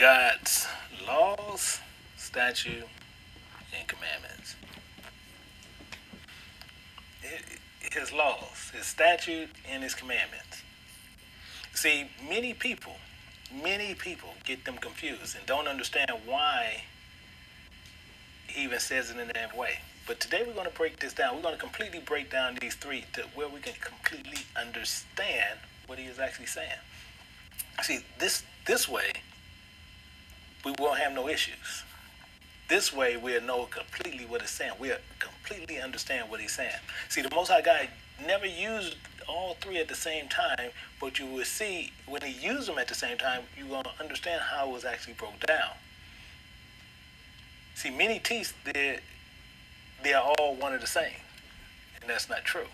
God's laws, statute, and commandments. His laws, his statute, and his commandments. See, many people get them confused and don't understand why he even says it in that way. But today we're going to break this down. We're going to completely break down these three to where we can completely understand what he is actually saying. See, this way, we won't have no issues. This way, we'll know completely what he's saying. We'll completely understand what he's saying. See, the Most High God never used all three at the same time, but you will see when he used them at the same time, you're going to understand how it was actually broke down. See, many teach that they are all one and the same, and that's not true.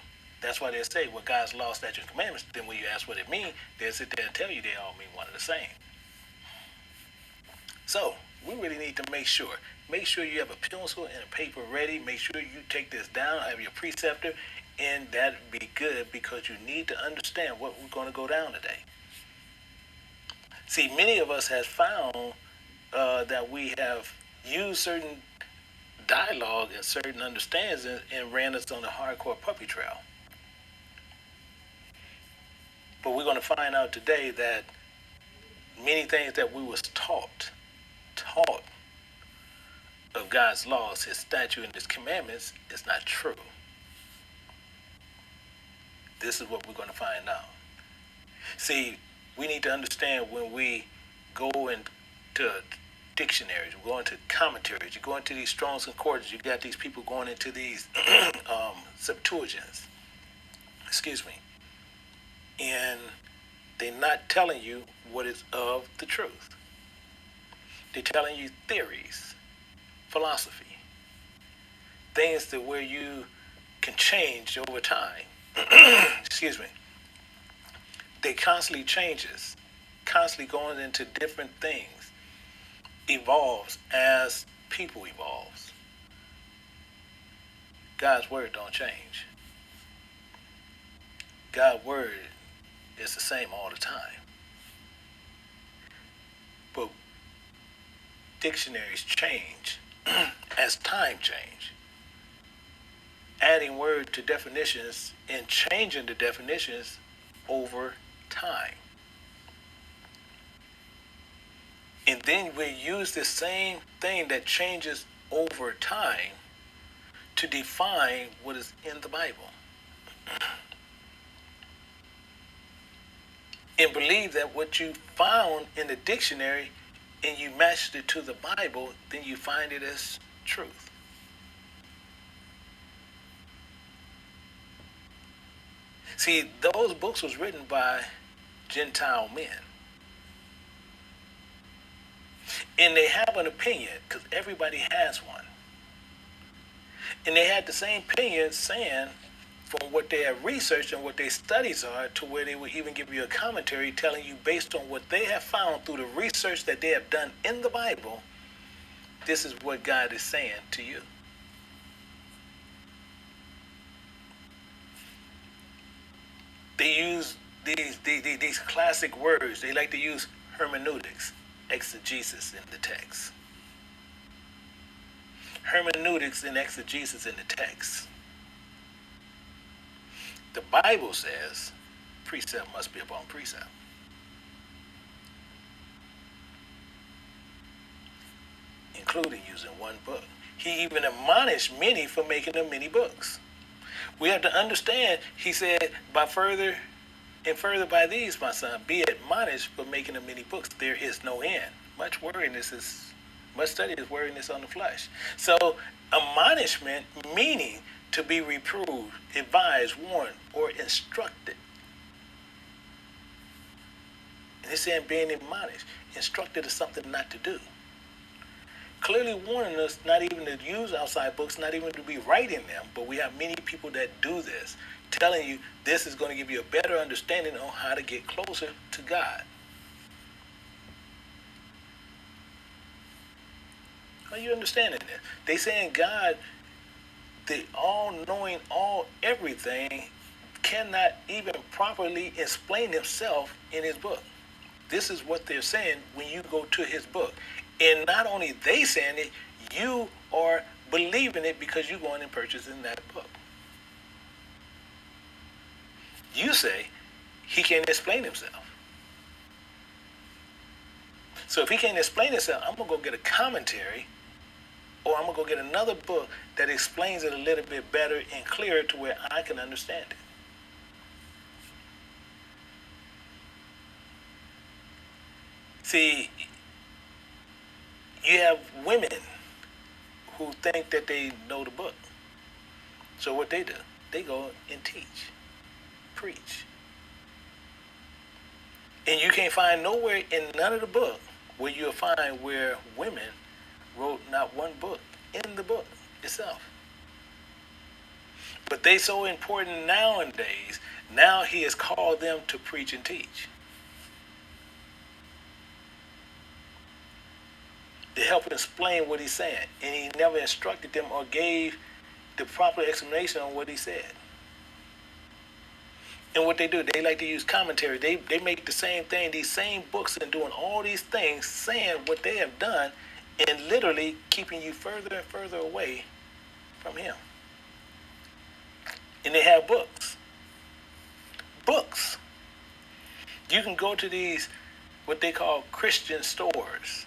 That's why they say, well, God's law, statutes, and commandments. Then when you ask what it means, they'll sit there and tell you they all mean one and the same. So we really need to make sure you have a pencil and a paper ready. Make sure you take this down, have your preceptor, and that'd be good because you need to understand what we're going to go down today. See, many of us have found that we have used certain dialogue and certain understandings and ran us on a hardcore puppy trail. But we're going to find out today that many things that we was taught of God's laws, his statute, and his commandments is not true. This is what we're going to find out. See, we need to understand when we go into dictionaries, we go into commentaries, you go into these Strong's Concordance, you got these people going into these Septuagints, and they're not telling you what is of the truth. They're telling you theories, philosophy, things that where you can change over time. They constantly changes, constantly going into different things, evolves as people evolves. God's word don't change. God's word is the same all the time. But dictionaries change as time change. Adding word to definitions and changing the definitions over time. And then we use the same thing that changes over time to define what is in the Bible. And believe that what you found in the dictionary and you matched it to the Bible, then you find it as truth. See, those books was written by Gentile men. And they have an opinion, because everybody has one. And they had the same opinion saying, from what they have researched and what their studies are, to where they would even give you a commentary telling you based on what they have found through the research that they have done in the Bible, this is what God is saying to you. They use these classic words. They like to use hermeneutics, exegesis in the text. Hermeneutics and exegesis in the text. The Bible says precept must be upon precept. Including using one book. He even admonished many for making them many books. We have to understand, he said, by further by these, my son, be admonished for making them many books. There is no end. Much study is weariness on the flesh. So, admonishment meaning to be reproved, advised, warned, or instructed. And it's saying being admonished. Instructed is something not to do. Clearly warning us not even to use outside books, not even to be writing them, but we have many people that do this, telling you this is going to give you a better understanding on how to get closer to God. Are you understanding this? They saying God, the all-knowing, all-everything, cannot even properly explain himself in his book. This is what they're saying when you go to his book. And not only they saying it, you are believing it because you're going and purchasing that book. You say he can't explain himself. So if he can't explain himself, I'm going to go get a commentary, or I'm going to go get another book that explains it a little bit better and clearer to where I can understand it. See, you have women who think that they know the book. So what they do, they go and teach, preach. And you can't find nowhere in none of the book where you'll find where women wrote not one book in the book itself. But they so important nowadays, now he has called them to preach and teach. To help explain what he's saying. And he never instructed them or gave the proper explanation on what he said. And what they do, they like to use commentary. They make the same thing, these same books, and doing all these things, saying what they have done, and literally keeping you further and further away from him. And they have books. Books. You can go to these, what they call Christian stores,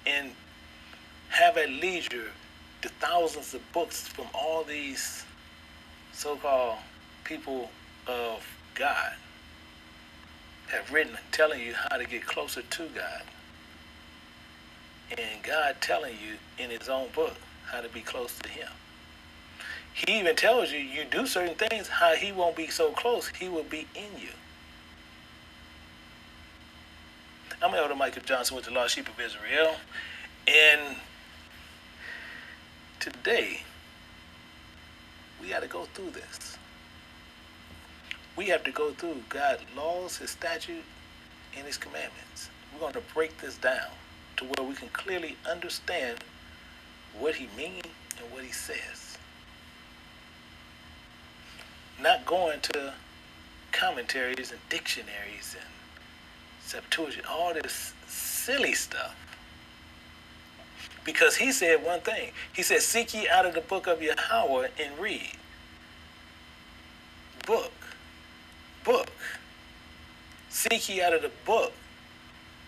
and have at leisure the thousands of books from all these so-called people of God have written telling you how to get closer to God. And God telling you in his own book how to be close to him. He even tells you, you do certain things, how he won't be so close, he will be in you. I'm Élder Michael Johnson with the Lost Sheep of Israel. And today, we got to go through this. We have to go through God's laws, his statute, and his commandments. We're going to break this down to where we can clearly understand what he means and what he says. Not going to commentaries and dictionaries and Septuagint, all this silly stuff. Because he said one thing. He said, seek ye out of the book of Yahweh and read. Book. Book. Seek ye out of the book.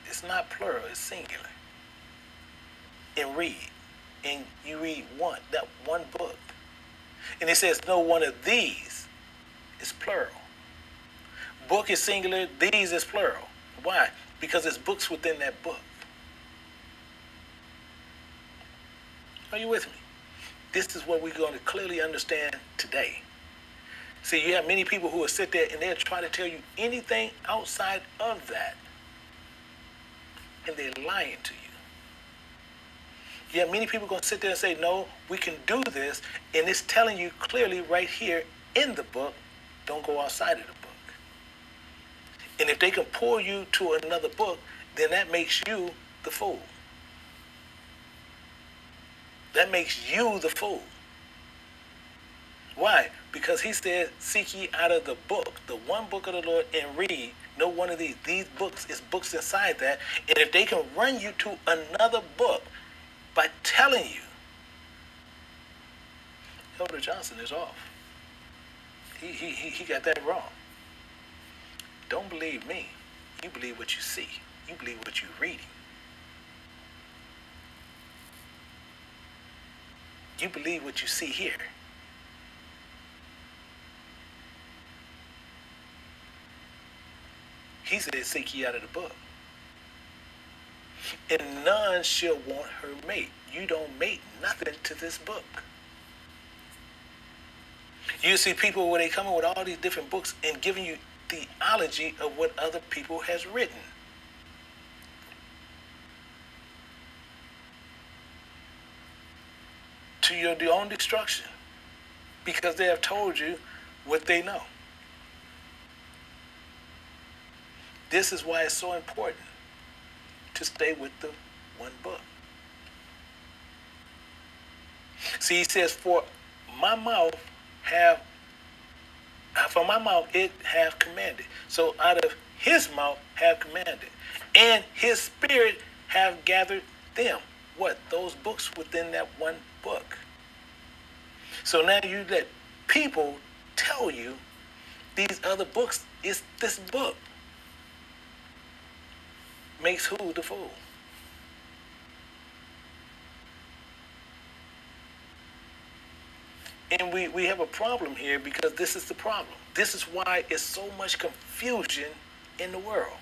It's not plural, it's singular. And read. And you read that one book. And it says, no one of these is plural. Book is singular, these is plural. Why? Because it's books within that book. Are you with me? This is what we're going to clearly understand today. See, you have many people who will sit there and they'll try to tell you anything outside of that. And they're lying to you. You have many people going to sit there and say, no, we can do this. And it's telling you clearly right here in the book, don't go outside of the book. And if they can pull you to another book, then that makes you the fool. That makes you the fool. Why? Because he said, seek ye out of the book, the one book of the Lord, and read. No one of these. These books is books inside that. And if they can run you to another book by telling you, Élder Johnson is off. He got that wrong. Don't believe me. You believe what you see. You believe what you're reading. You believe what you see here. He said, seek ye out of the book. And none shall want her mate. You don't mate nothing to this book. You see people where they come in with all these different books and giving you theology of what other people has written. To your own destruction. Because they have told you what they know. This is why it's so important to stay with the one book. See, he says, for my mouth it have commanded. So out of his mouth have commanded, and his spirit have gathered them. What? Those books within that one book. So now you let people tell you these other books is this book. Makes who the fool? And we have a problem here because this is the problem. This is why it's so much confusion in the world.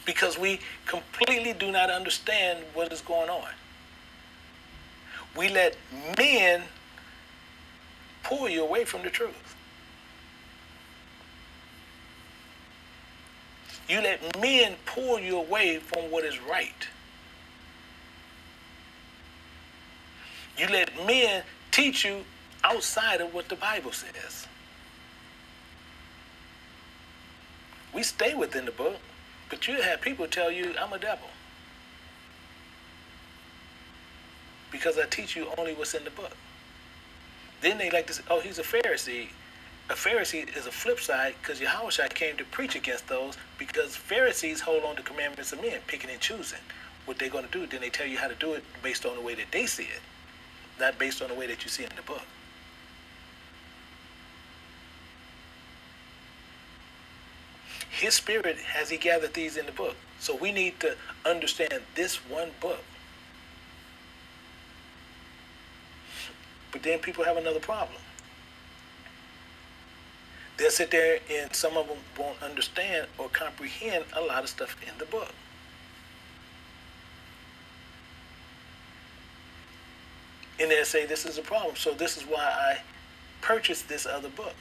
Because we completely do not understand what is going on. We let men pull you away from the truth. You let men pull you away from what is right. You let men teach you outside of what the Bible says. We stay within the book, but you have people tell you, I'm a devil. Because I teach you only what's in the book. Then they like to say, oh, he's a Pharisee. A Pharisee is a flip side because Yahushua came to preach against those because Pharisees hold on to commandments of men, picking and choosing what they're going to do. Then they tell you how to do it based on the way that they see it, not based on the way that you see it in the book. His spirit has he gathered these in the book. So we need to understand this one book. But then people have another problem. They'll sit there and some of them won't understand or comprehend a lot of stuff in the book. And they'll say, this is a problem. So this is why I purchased this other book.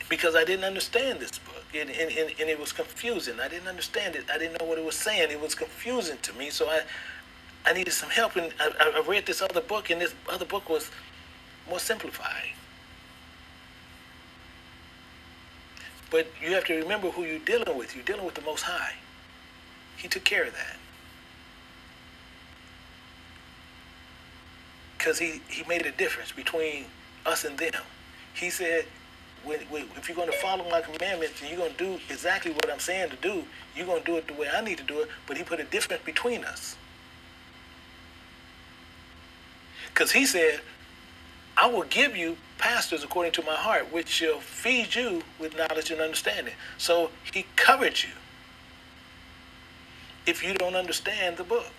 Because I didn't understand this book. And it was confusing. I didn't understand it. I didn't know what it was saying. It was confusing to me. So I needed some help. And I read this other book, and this other book was more simplified. But you have to remember who you're dealing with. You're dealing with the Most High. He took care of that. Because he made a difference between us and them. He said, if you're going to follow my commandments and you're going to do exactly what I'm saying to do, you're going to do it the way I need to do it, but he put a difference between us. Because he said, I will give you pastors according to my heart, which shall feed you with knowledge and understanding. So he covered you if you don't understand the book.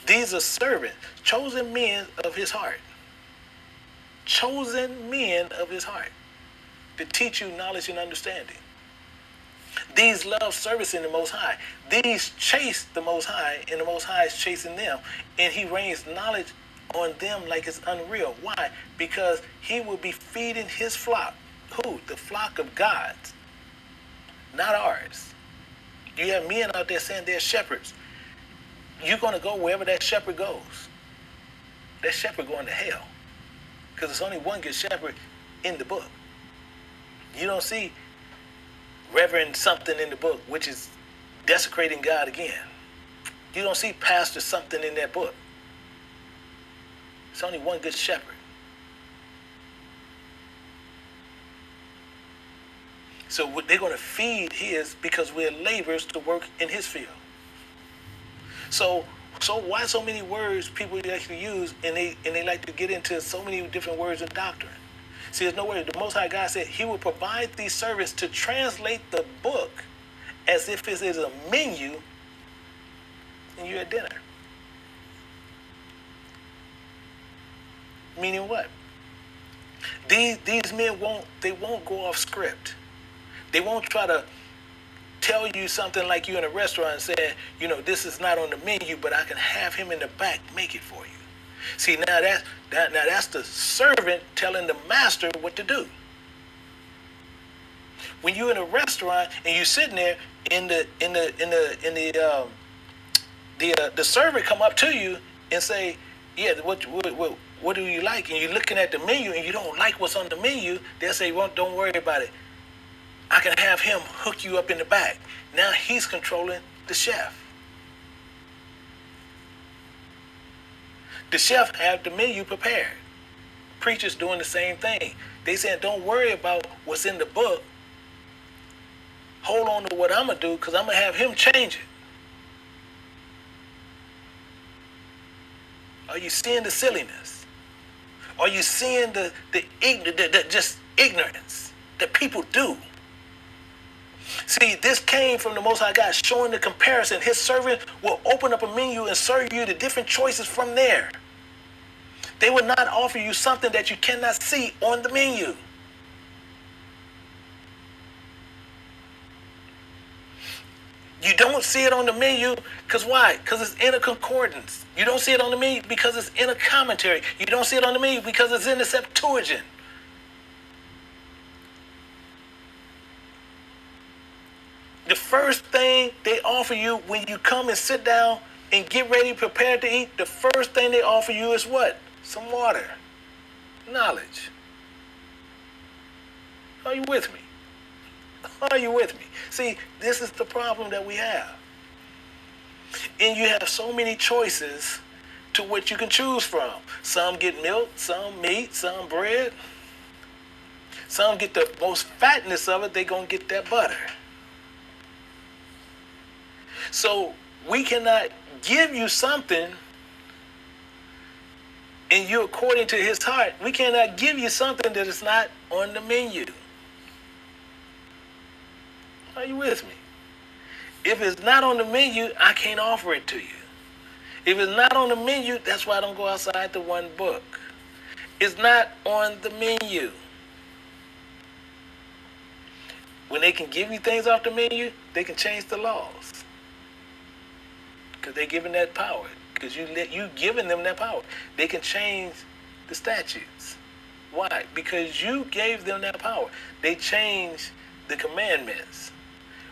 These are servants, chosen men of his heart. Chosen men of his heart to teach you knowledge and understanding. These love servicing the Most High. These chase the Most High, and the Most High is chasing them. And he rains knowledge on them like it's unreal. Why? Because he will be feeding his flock. Who? The flock of God's, not ours. You have men out there saying they're shepherds. You're going to go wherever that shepherd goes. That shepherd going to hell. Because there's only one good shepherd in the book. You don't see Reverend something in the book, which is desecrating God again. You don't see Pastor something in that book. It's only one good shepherd. So they're going to feed his because we're laborers to work in his field. So why so many words people actually use and they like to get into so many different words of doctrine? See, there's no way. The Most High God said he will provide these servants to translate the book as if it is a menu and you're at dinner. Meaning what? These men won't go off script. They won't try to tell you something like you in a restaurant and say, this is not on the menu, but I can have him in the back make it for you. See, now that's the servant telling the master what to do. When you're in a restaurant and you're sitting there, the servant come up to you and say, yeah, what do you like? And you're looking at the menu and you don't like what's on the menu. They'll say, well, don't worry about it. I can have him hook you up in the back. Now he's controlling the chef. The chef had the menu prepared, preachers doing the same thing. They saying, don't worry about what's in the book. Hold on to what I'm going to do, because I'm going to have him change it. Are you seeing the silliness? Are you seeing the just ignorance that people do? See, this came from the Most High God, showing the comparison. His servant will open up a menu and serve you the different choices from there. They will not offer you something that you cannot see on the menu. You don't see it on the menu because why? Because it's in a concordance. You don't see it on the menu because it's in a commentary. You don't see it on the menu because it's in the Septuagint. The first thing they offer you when you come and sit down and get ready, prepared to eat, the first thing they offer you is what? Some water. Knowledge. Are you with me? Are you with me? See, this is the problem that we have. And you have so many choices to what you can choose from. Some get milk, some meat, some bread. Some get the most fatness of it, they're going to get that butter. So we cannot give you something and you according to his heart. We cannot give you something that is not on the menu. Are you with me? If it's not on the menu, I can't offer it to you. If it's not on the menu, that's why I don't go outside the one book. It's not on the menu. When they can give you things off the menu, they can change the laws. Because they're given that power. Because you giving them that power. They can change the statutes. Why? Because you gave them that power. They change the commandments.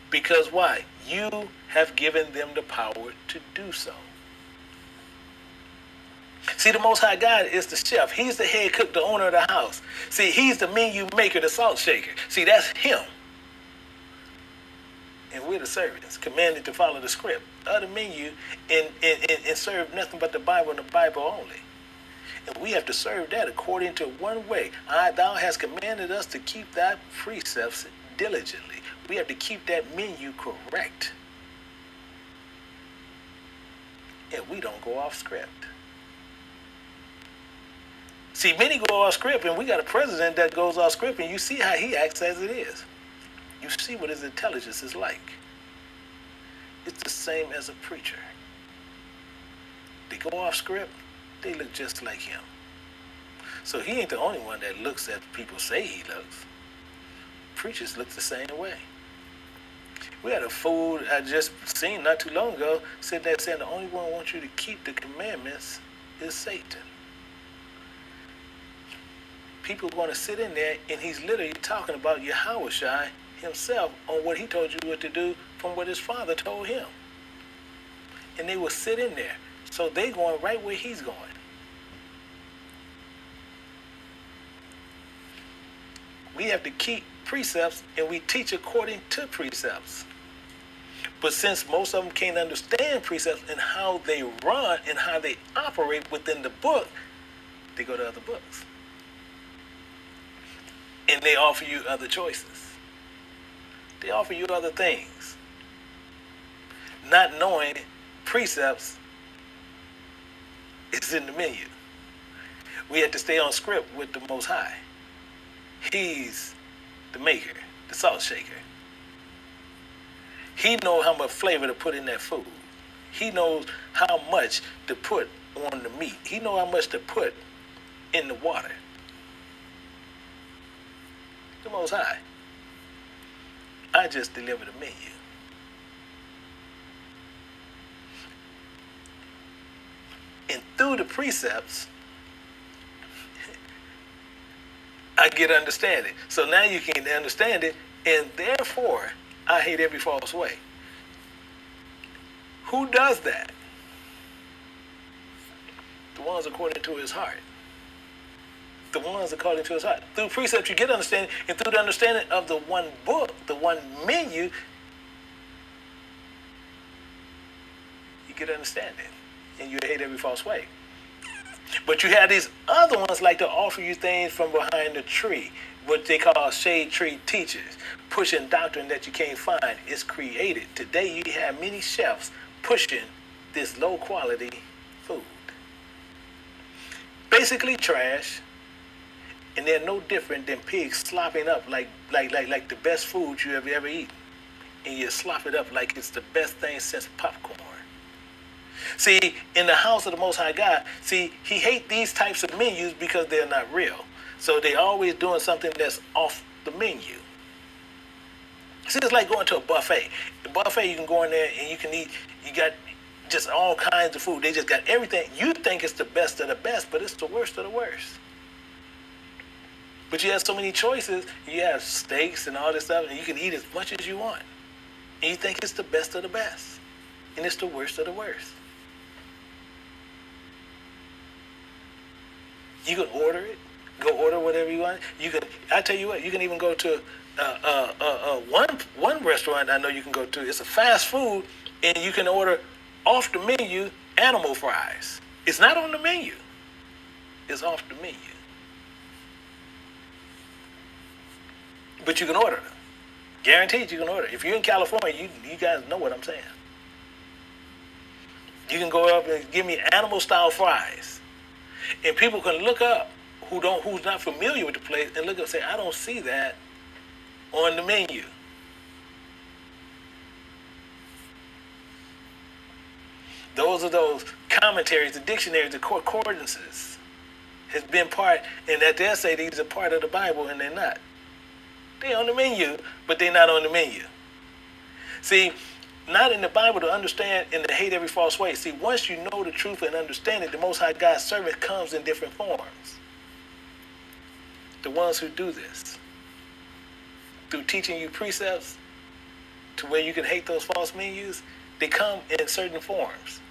Because why? You have given them the power to do so. See, the Most High God is the chef. He's the head cook, the owner of the house. See, he's the menu maker, the salt shaker. See, that's him. And we're the servants, commanded to follow the script of the menu and serve nothing but the Bible and the Bible only. And we have to serve that according to one way. Thou hast commanded us to keep thy precepts diligently. We have to keep that menu correct. And we don't go off script. See, many go off script, and we got a president that goes off script, and you see how he acts as it is. You see what his intelligence is like. It's the same as a preacher. They go off script, they look just like him. So he ain't the only one that looks at people say he looks. Preachers look the same way. We had a fool I just seen not too long ago said that saying the only one who wants you to keep the commandments is Satan. People want to sit in there and he's literally talking about Yahushua himself on what he told you what to do from what his father told him. And they will sit in there. So they going right where he's going. We have to keep precepts and we teach according to precepts. But since most of them can't understand precepts and how they run and how they operate within the book, they go to other books. And they offer you other choices. They offer you other things. Not knowing precepts is in the menu. We have to stay on script with the Most High. He's the maker, the salt shaker. He knows how much flavor to put in that food. He knows how much to put on the meat. He knows how much to put in the water. The Most High. I just deliver the menu. And through the precepts, I get understanding. So now you can understand it, and therefore, I hate every false way. Who does that? The ones according to his heart. The ones according to his heart. Through precepts, you get understanding, and through the understanding of the one book, the one menu, you get understanding, and you hate every false way. But you have these other ones like to offer you things from behind the tree, what they call shade tree teachers, pushing doctrine that you can't find. It's created. Today you have many chefs pushing this low quality food. Basically trash, and they're no different than pigs slopping up like the best food you have ever eaten. And you slop it up like it's the best thing since popcorn. See, in the house of the Most High God, see, he hates these types of menus because they're not real. So they're always doing something that's off the menu. See, it's like going to a buffet. The buffet, you can go in there and you can eat, you got just all kinds of food. They just got everything. You think it's the best of the best, but it's the worst of the worst. But you have so many choices. You have steaks and all this stuff, and you can eat as much as you want. And you think it's the best of the best. And it's the worst of the worst. You can order it. Go order whatever you want. You can. I tell you what. You can even go to one restaurant I know you can go to. It's a fast food, and you can order off the menu animal fries. It's not on the menu. It's off the menu. But you can order them. Guaranteed you can order. If you're in California, you guys know what I'm saying. You can go up and give me animal style fries. And people can look up who's not familiar with the place and look up and say, I don't see that on the menu. Those are those commentaries, the dictionaries, the concordances has been part, and that they'll say these are part of the Bible, and they're not. They're on the menu, but they're not on the menu. See, not in the Bible to understand and to hate every false way. See, once you know the truth and understand it, the Most High God's servant comes in different forms. The ones who do this, through teaching you precepts to where you can hate those false menus, they come in certain forms.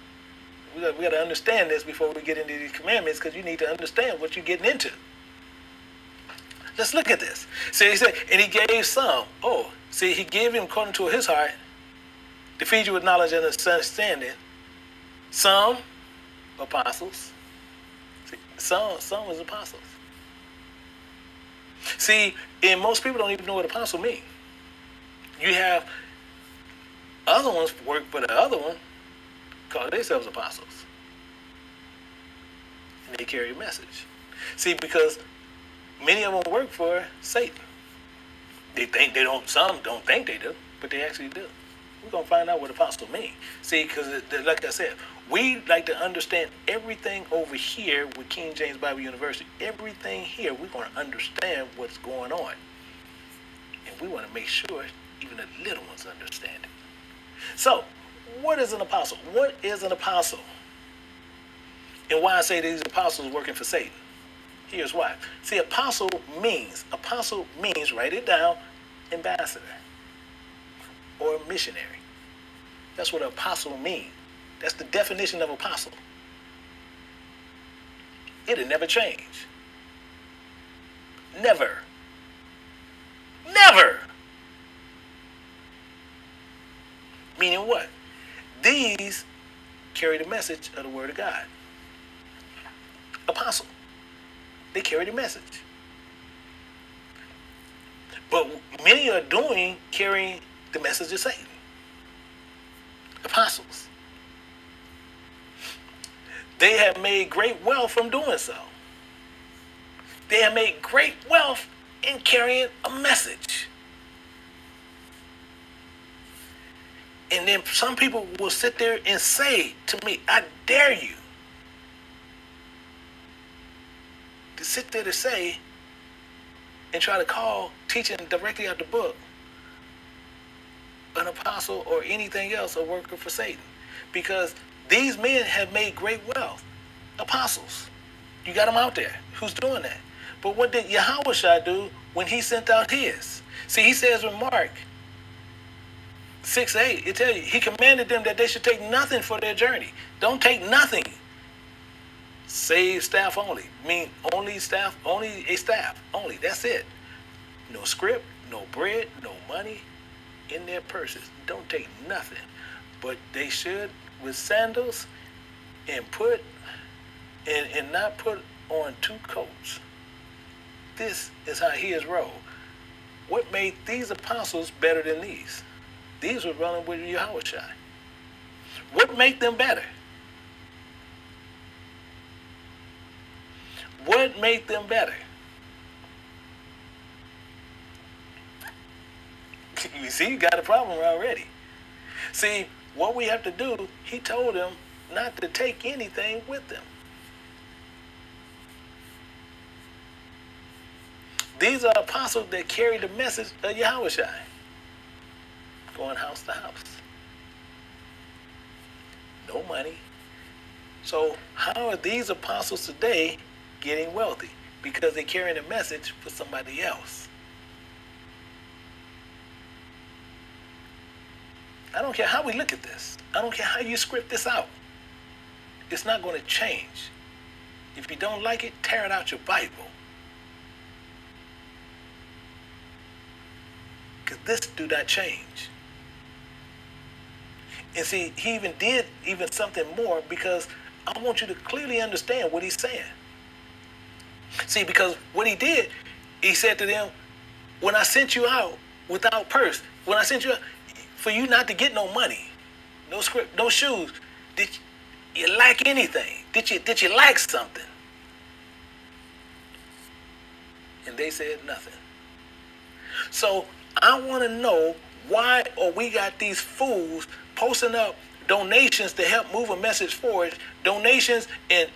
We got to understand this before we get into these commandments, because you need to understand what you're getting into. Let's look at this. See, he said, and he gave some. Oh, see, he gave him according to his heart to feed you with knowledge and understanding. Some apostles. See, some was apostles. See, and most people don't even know what apostle means. You have other ones work for the other one, call themselves apostles. And they carry a message. See, because many of them work for Satan. Some don't think they do, but they actually do. We're going to find out what apostle means. See, because like I said, we like to understand everything over here with King James Bible University. Everything here, we're going to understand what's going on. And we want to make sure even the little ones understand it. So, what is an apostle? What is an apostle? And why I say these apostles working for Satan? Here's why. See, apostle means, write it down, ambassador or missionary. That's what an apostle means. That's the definition of apostle. It'll never change. Never. Never. Meaning what? These carry the message of the Word of God. Apostle. They carry the message. But many are carrying the message of Satan. Apostles. They have made great wealth from doing so. They have made great wealth in carrying a message. And then some people will sit there and say to me, I dare you to sit there to say and try to call teaching directly out the book an apostle or anything else a worker for Satan. Because these men have made great wealth. Apostles. You got them out there. Who's doing that? But what did Yahushua do when he sent out his? See, he says in Mark 6:8, it tells you, he commanded them that they should take nothing for their journey. Don't take nothing. Save staff only. Mean only a staff, only. That's it. No script, no bread, no money in their purses. Don't take nothing. But they should with sandals and put and not put on two coats. This is how he is rolled. What made these apostles better than these? These were running with Yahushua. What made them better? What made them better? You see, you got a problem already. See, what we have to do, he told them not to take anything with them. These are apostles that carry the message of Yahushua, going house to house. No money. So how are these apostles today getting wealthy? Because they're carrying a message for somebody else. I don't care how we look at this. I don't care how you script this out. It's not going to change. If you don't like it, tear it out your Bible. Because this do not change. And see, he even did something more, because I want you to clearly understand what he's saying. See, because what he did, he said to them, when I sent you out without purse, when I sent you out, for you not to get no money, no script, no shoes, did you lack anything? Did you lack something? And they said nothing. So I want to know, why are we got these fools posting up donations to help move a message forward, donations and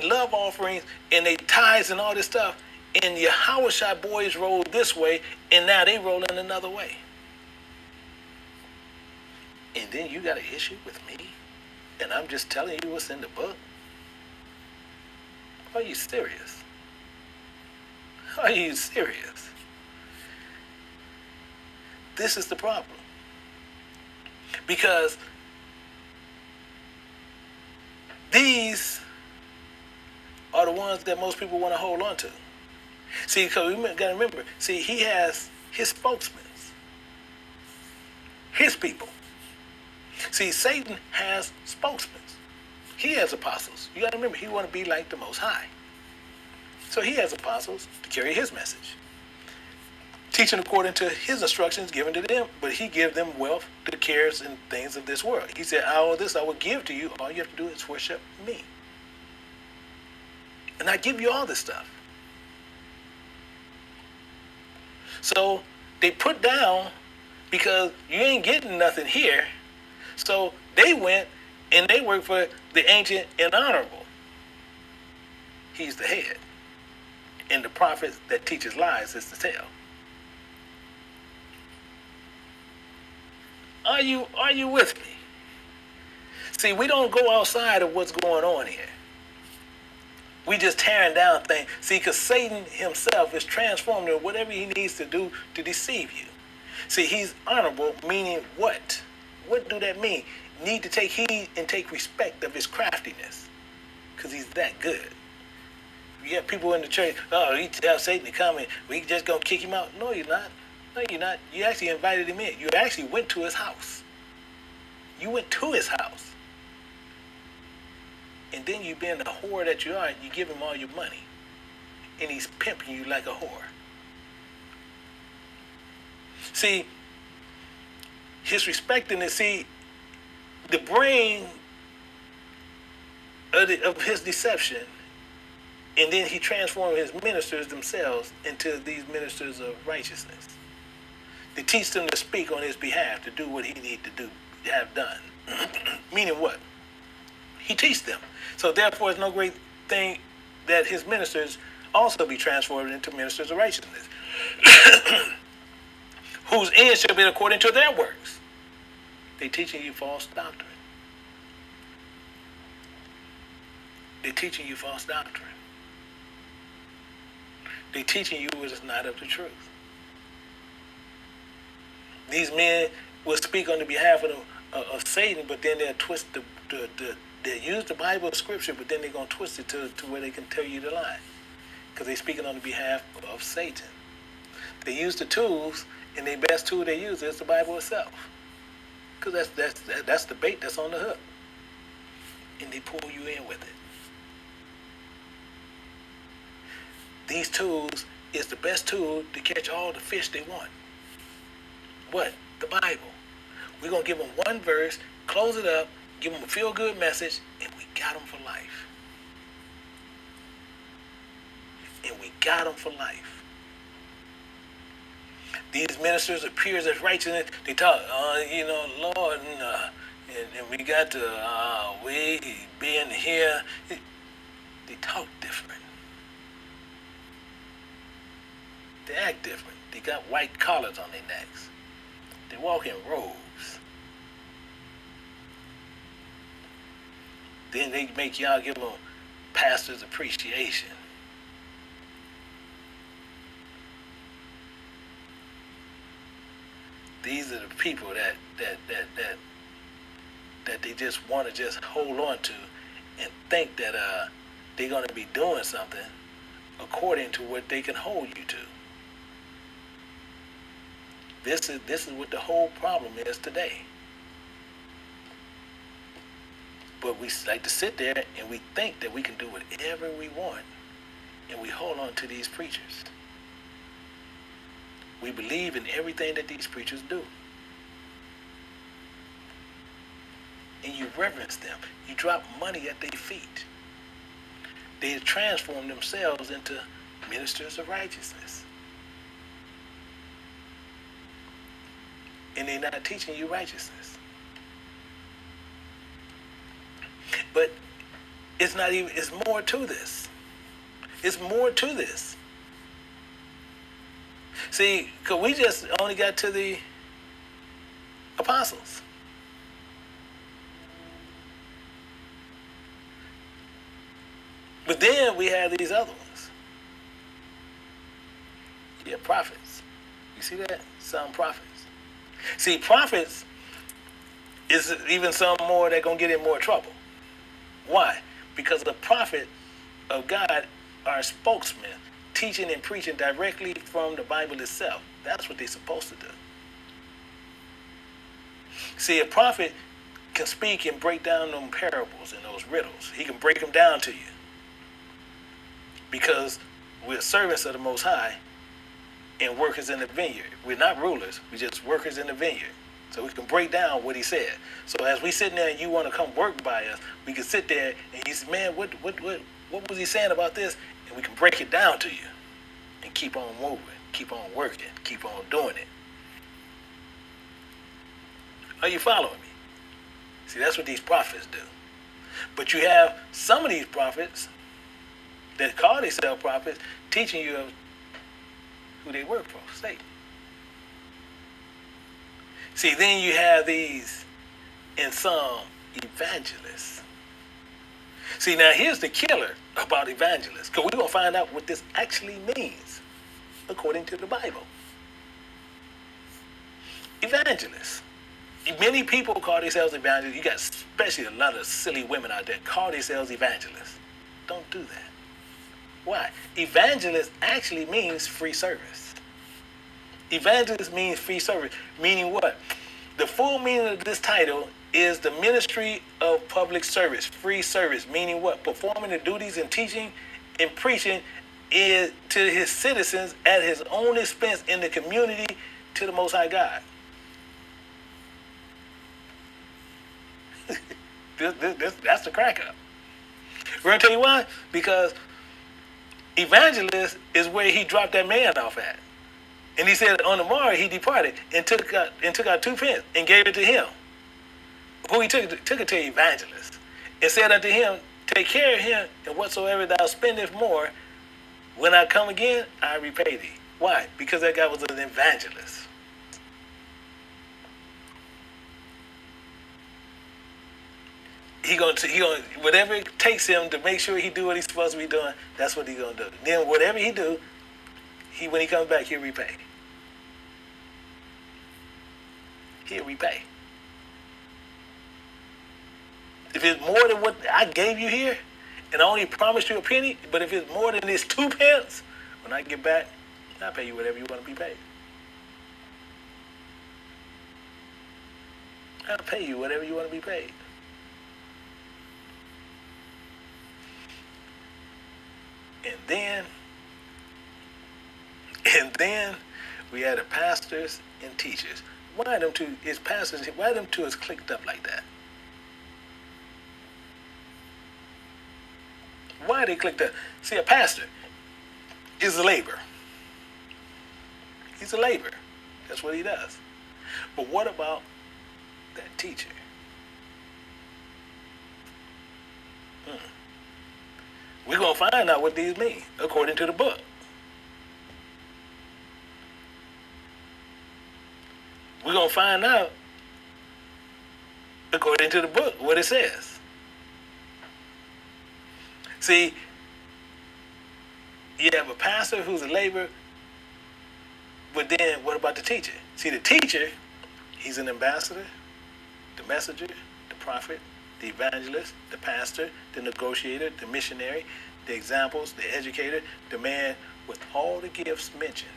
love offerings and they tithes and all this stuff, and your Yahushua boys roll this way and now they rolling another way. And then you got an issue with me and I'm just telling you what's in the book? Are you serious? Are you serious? This is the problem. Because these are the ones that most people want to hold on to. See, because we got to remember, see, he has his spokesmen, his people. See, Satan has spokesmen. He has apostles. You got to remember, he want to be like the Most High. So he has apostles to carry his message, teaching according to his instructions given to them, but he gives them wealth, the cares, and things of this world. He said, all this I will give to you. All you have to do is worship me. And I give you all this stuff. So they put down, because you ain't getting nothing here. So they went and they worked for the ancient and honorable. He's the head. And the prophet that teaches lies is the tail. Are you with me? See, we don't go outside of what's going on here. We just tearing down things. See, because Satan himself is transformed in whatever he needs to do to deceive you. See, he's honorable, meaning what? What do that mean? Need to take heed and take respect of his craftiness, because he's that good. You have people in the church, oh, you tell Satan to come and we just gonna kick him out. No, you're not. No, you're not. You actually invited him in. You actually went to his house. You went to his house. And then you, being the whore that you are, you give him all your money. And he's pimping you like a whore. See, his respecting, see, the brain of his deception, and then he transformed his ministers themselves into these ministers of righteousness. They teach them to speak on his behalf, to do what he needs to do, have done. Meaning what? He teaches them. So therefore, it's no great thing that his ministers also be transformed into ministers of righteousness, whose ends shall be according to their works. They're teaching you false doctrine. They're teaching you false doctrine. They're teaching you what is not of the truth. These men will speak on the behalf of Satan, but then they'll twist they use the Bible scripture, but then they're going to twist it to where they can tell you the lie, because they're speaking on the behalf of Satan. They use the tools, and the best tool they use is the Bible itself, because that's the bait that's on the hook, and they pull you in with it. these tools is the best tool to catch all the fish they want. What? The Bible. We're going to give them one verse, close it up, give them a feel-good message, and we got them for life. And we got them for life. These ministers appears as righteousness. They talk, Lord, and we got to, we being here. They talk different. They act different. They got white collars on their necks. They walk in robes. Then they make y'all give them pastor's appreciation. These are the people that they just want to just hold on to and think that they're going to be doing something according to what they can hold you to. This is what the whole problem is today. But we like to sit there and we think that we can do whatever we want, and we hold on to these preachers. We believe in everything that these preachers do. And you reverence them. You drop money at their feet. They transform themselves into ministers of righteousness. And they're not teaching you righteousness. But it's not even, it's more to this. It's more to this. See, because we just only got to the apostles. But then we have these other ones. Yeah, prophets. You see that? Some prophets. See, prophets is even some more that going to get in more trouble. Why? Because the prophet of God are spokesmen, teaching and preaching directly from the Bible itself. That's what they're supposed to do. See, a prophet can speak and break down them parables and those riddles. He can break them down to you. Because we're servants of the Most High and workers in the vineyard. We're not rulers. We're just workers in the vineyard. So we can break down what he said. So as we sitting there and you want to come work by us, we can sit there and he said, man, what was he saying about this? And we can break it down to you and keep on moving, keep on working, keep on doing it. Are you following me? See, that's what these prophets do. But you have some of these prophets that call themselves prophets teaching you of who they work for, Satan. See, then you have these in some evangelists. See, now here's the killer about evangelists, because we're going to find out what this actually means according to the Bible. Evangelists. Many people call themselves evangelists. You got especially a lot of silly women out there call themselves evangelists. Don't do that. Why? Evangelist actually means free service. Evangelist means free service, meaning what? The full meaning of this title is the ministry of public service, free service, meaning what? Performing the duties and teaching and preaching is to his citizens at his own expense in the community to the Most High God. That's the crack up. We're going to tell you why? Because evangelist is where he dropped that man off at. And he said on the morrow he departed and took out 2 pence and gave it to him. Who he took it to evangelist. And said unto him, take care of him, and whatsoever thou spendest more, when I come again, I repay thee. Why? Because that guy was an evangelist. He gonna whatever it takes him to make sure he do what he's supposed to be doing, that's what he's gonna do. Then whatever he do, when he comes back, he'll repay. He'll repay. If it's more than what I gave you here, and I only promised you a penny, but if it's more than this 2 pence, when I get back, I'll pay you whatever you want to be paid. I'll pay you whatever you want to be paid. And then And then we added pastors and teachers. Why them two is pastors? Why them two is clicked up like that? Why they clicked up? See, a pastor is a laborer. He's a laborer. That's what he does. But what about that teacher? We're going to find out what these mean according to the book. We're going to find out according to the book what it says. See, you have a pastor who's a laborer, but then what about the teacher? See, the teacher, he's an ambassador, the messenger, the prophet, the evangelist, the pastor, the negotiator, the missionary, the examples, the educator, the man with all the gifts mentioned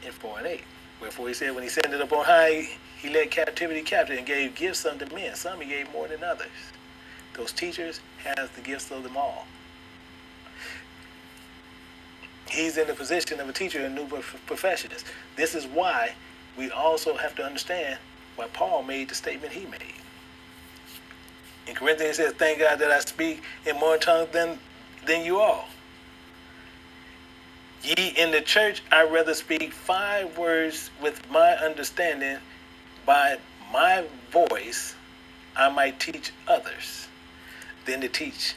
in 4 and 8. Wherefore he said, when he sent it up on high, he led captivity captive and gave gifts unto men. Some he gave more than others. Those teachers has the gifts of them all. He's in the position of a teacher in new professions. This is why we also have to understand why Paul made the statement he made. In Corinthians it says, thank God that I speak in more tongues than you all. Ye in the church, I rather speak 5 words with my understanding, by my voice I might teach others, than to teach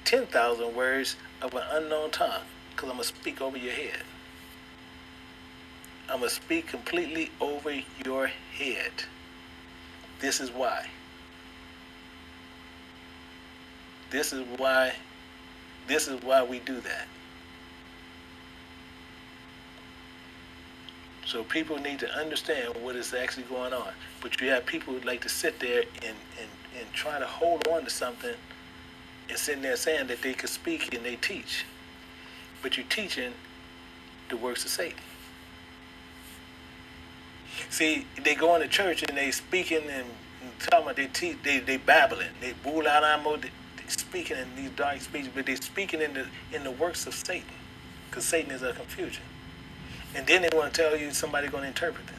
10,000 words of an unknown tongue, because I'm going to speak over your head. I'm going to speak completely over your head. This is why. This is why we do that. So people need to understand what is actually going on. But you have people who like to sit there and try to hold on to something and sitting there saying that they can speak and they teach. But you're teaching the works of Satan. See, they go into church and they speaking and talking about they babbling, they speaking in these dark speeches, but they're speaking in the works of Satan, because Satan is a confusion. And then they want to tell you somebody going to interpret them.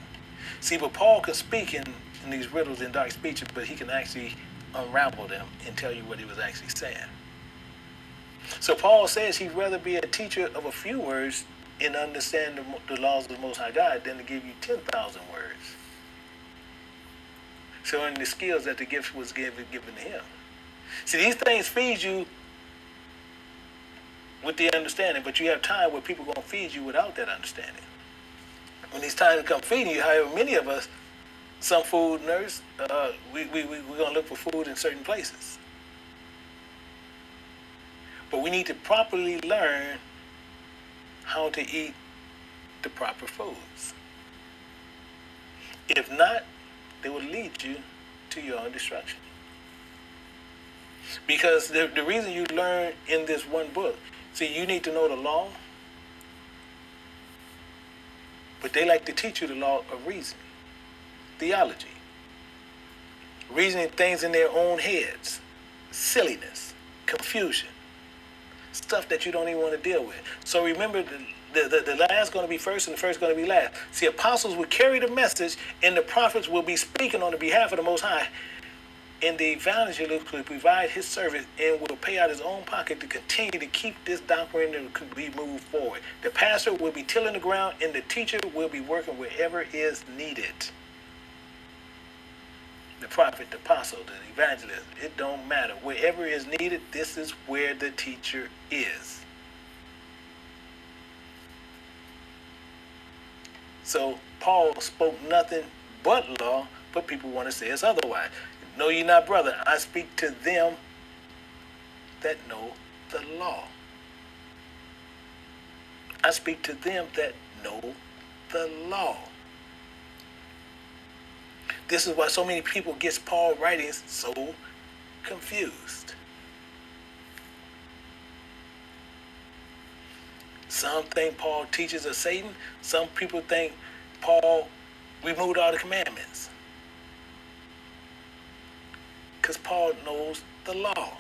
See, but Paul can speak in these riddles and dark speeches, but he can actually unravel them and tell you what he was actually saying. So Paul says he'd rather be a teacher of a few words and understand the laws of the Most High God than to give you 10,000 words. Showing the skills that the gift was given to him. See, these things feed you with the understanding, but you have time where people are going to feed you without that understanding. When it's time to come feeding you, however, many of us, some food nerds, we're going to look for food in certain places. But we need to properly learn how to eat the proper foods. If not, they will lead you to your own destruction. Because the reason you learn in this one book, see, you need to know the law, but they like to teach you the law of reason, theology, reasoning things in their own heads, silliness, confusion, stuff that you don't even want to deal with. So remember, the last going to be first and the first going to be last. See, apostles will carry the message and the prophets will be speaking on the behalf of the Most High. And the evangelist will provide his service and will pay out his own pocket to continue to keep this doctrine to be moved forward. The pastor will be tilling the ground and the teacher will be working wherever is needed. The prophet, the apostle, the evangelist, it don't matter. Wherever is needed, this is where the teacher is. So Paul spoke nothing but law, but people want to say it's otherwise. Know ye not, brother, I speak to them that know the law. I speak to them that know the law. This is why so many people get Paul's writings so confused. Some think Paul teaches of Satan. Some people think Paul removed all the commandments. Because Paul knows the law.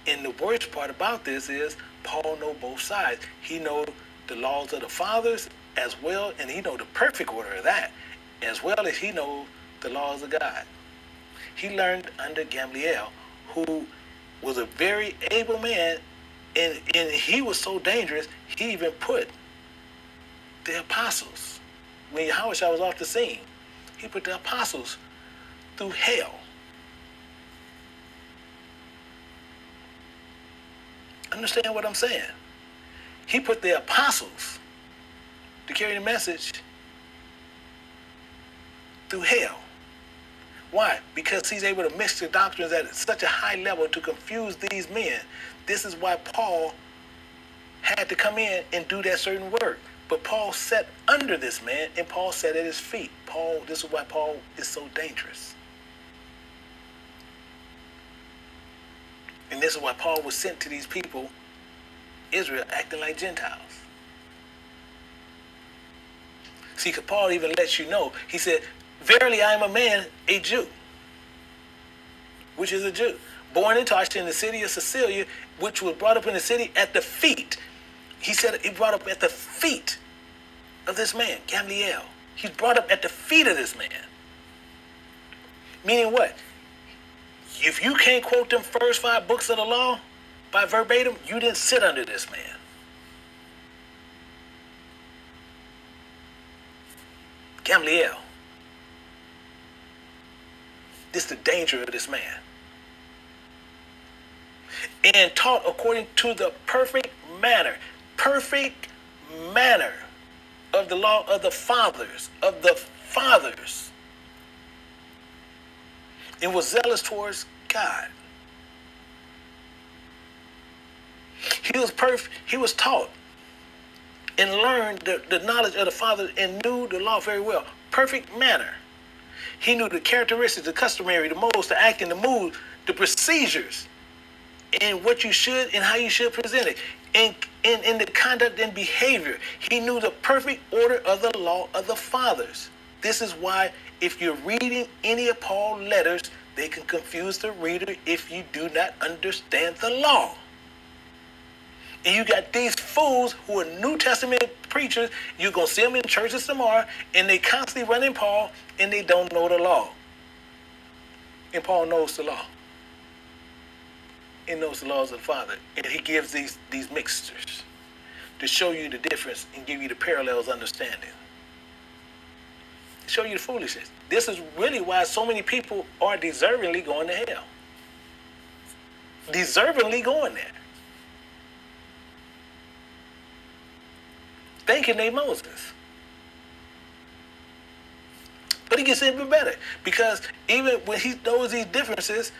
In And the worst part about this is Paul knows both sides. He knows the laws of the fathers as well, and he knows the perfect order of that, as well as he knows the laws of God. He learned under Gamaliel, who was a very able man, and he was so dangerous, he even put the apostles, when Yahushua was off the scene, he put the apostles through hell. Understand what I'm saying? He put the apostles to carry the message through hell. Why? Because he's able to mix the doctrines at such a high level to confuse these men. This is why Paul had to come in and do that certain work. But Paul sat under this man, and Paul sat at his feet. This is why Paul is so dangerous. And this is why Paul was sent to these people, Israel, acting like Gentiles. See, because Paul even lets you know, he said, verily I am a man, a Jew, which is a Jew, born in Tarshish in the city of Sicilia, which was brought up in the city at the feet. He said he brought up at the feet of this man, Gamaliel. He's brought up at the feet of this man. Meaning what? If you can't quote them first 5 books of the law by verbatim, you didn't sit under this man. Gamaliel. This is the danger of this man. And taught according to the perfect manner of the law of the fathers, and was zealous towards God. He was taught and learned the knowledge of the Father and knew the law very well. Perfect manner. He knew the characteristics, the customary, the modes, the acting, the mood, the procedures, and what you should and how you should present it. In the conduct and behavior. He knew the perfect order of the law of the fathers. This is why if you're reading any of Paul's letters, they can confuse the reader if you do not understand the law. And you got these fools who are New Testament preachers. You're going to see them in churches tomorrow, and they constantly running Paul, and they don't know the law. And Paul knows the law. He knows the laws of the Father. And he gives these mixtures to show you the difference and give you the parallels understanding. Show you the foolishness. This is really why so many people are deservingly going to hell. Deservingly going there. Thinking they Moses. But it gets even better. Because even when he knows these differences,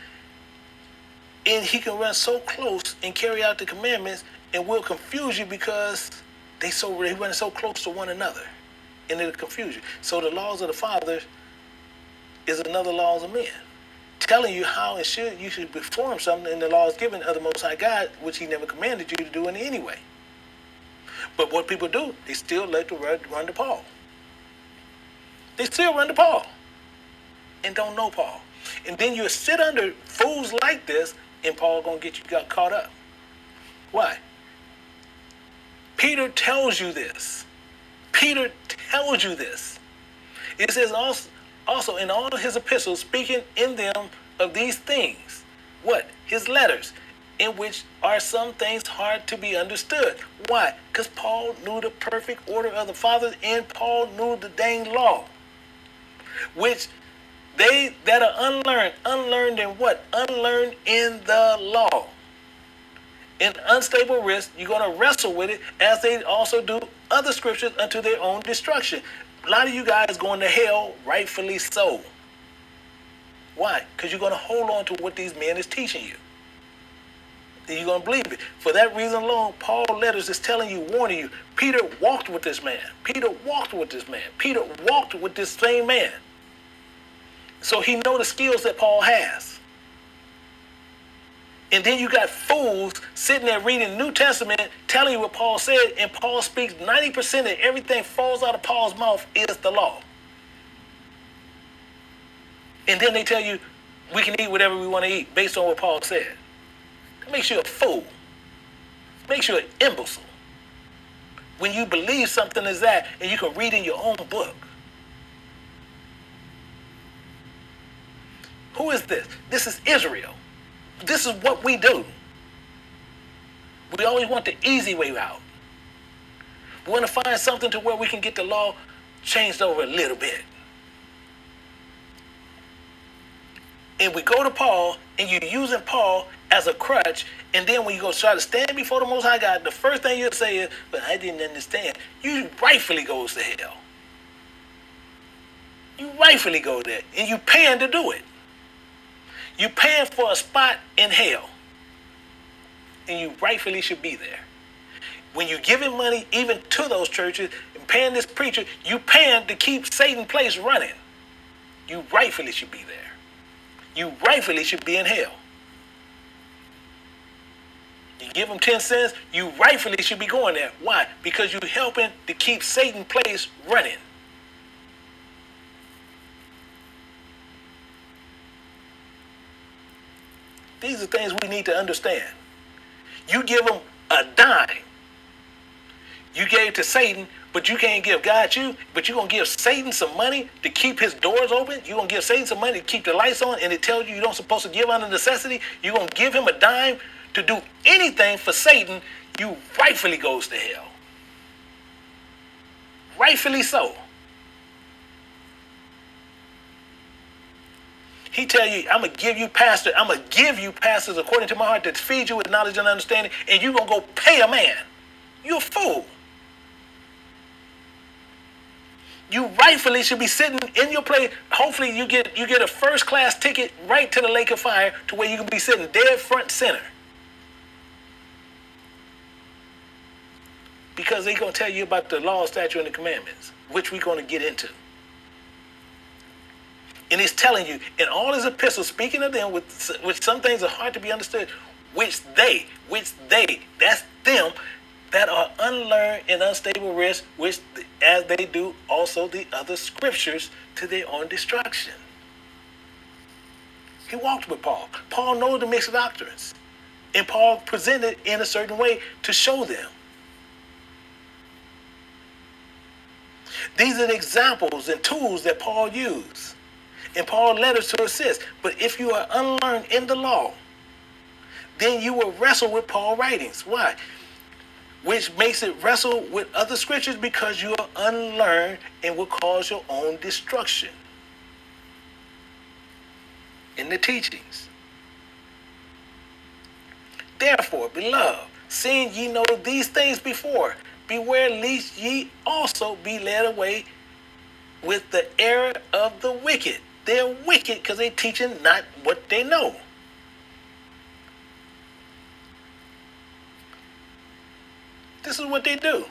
and he can run so close and carry out the commandments and will confuse you because they run so close to one another. And it'll confuse you. So the laws of the Father is another laws of men. Telling you how and you should perform something in the laws given of the Most High God, which he never commanded you to do in any way. But what people do, they still let the run to Paul. They still run to Paul and don't know Paul. And then you sit under fools like this, and Paul gonna get you caught up. Why? Peter tells you this. Peter tells you this. It says also in all his epistles, speaking in them of these things. What? His letters, in which are some things hard to be understood. Why? Because Paul knew the perfect order of the fathers, and Paul knew the dang law. Which they that are unlearned in what? Unlearned in the law. In unstable wrist, you're going to wrestle with it as they also do other scriptures unto their own destruction. A lot of you guys going to hell, rightfully so. Why? Because you're going to hold on to what these men is teaching you. And you're going to believe it. For that reason alone, Paul's letters is telling you, warning you, Peter walked with this man. Peter walked with this man. Peter walked with this same man. So he know the skills that Paul has. And then you got fools sitting there reading New Testament telling you what Paul said, and Paul speaks 90% of everything falls out of Paul's mouth is the law. And then they tell you we can eat whatever we want to eat based on what Paul said. Makes you a fool. Makes you an imbecile. When you believe something is that and you can read in your own book. Who is this? This is Israel. This is what we do. We always want the easy way out. We want to find something to where we can get the law changed over a little bit. And we go to Paul, and you're using Paul as a crutch, and then when you go try to stand before the Most High God, the first thing you'll say is, but I didn't understand. You rightfully goes to hell. You rightfully go there, and you paying to do it. You paying for a spot in hell, and you rightfully should be there. When you're giving money even to those churches and paying this preacher, you paying to keep Satan's place running. You rightfully should be there. You rightfully should be in hell. You give them 10 cents, you rightfully should be going there. Why? Because you're helping to keep Satan's place running. These are things we need to understand. You give them a dime. You gave to Satan, but you can't give God you, but you're going to give Satan some money to keep his doors open. You're going to give Satan some money to keep the lights on, and it tells you don't supposed to give under necessity. You're going to give him a dime to do anything for Satan. You rightfully goes to hell. Rightfully so. He tell you, I'm going to give you pastors according to my heart to feed you with knowledge and understanding, and you're going to go pay a man. You're a fool. You rightfully should be sitting in your place. Hopefully you get a first class ticket right to the lake of fire to where you can be sitting dead front center. Because they're going to tell you about the law, statute, and the commandments, which we're going to get into. And he's telling you in all his epistles, speaking of them, which some things are hard to be understood, which they, that's them, that are unlearned and unstable wrists, which as they do also the other scriptures to their own destruction. He walked with Paul. Paul knows the mixed doctrines. And Paul presented in a certain way to show them. These are the examples and tools that Paul used. And Paul led us to assist. But if you are unlearned in the law, then you will wrestle with Paul's writings. Why? Which makes it wrestle with other scriptures because you are unlearned and will cause your own destruction in the teachings. Therefore, beloved, seeing ye know these things before, beware lest ye also be led away with the error of the wicked. They're wicked because they're teaching not what they know. This is what they do.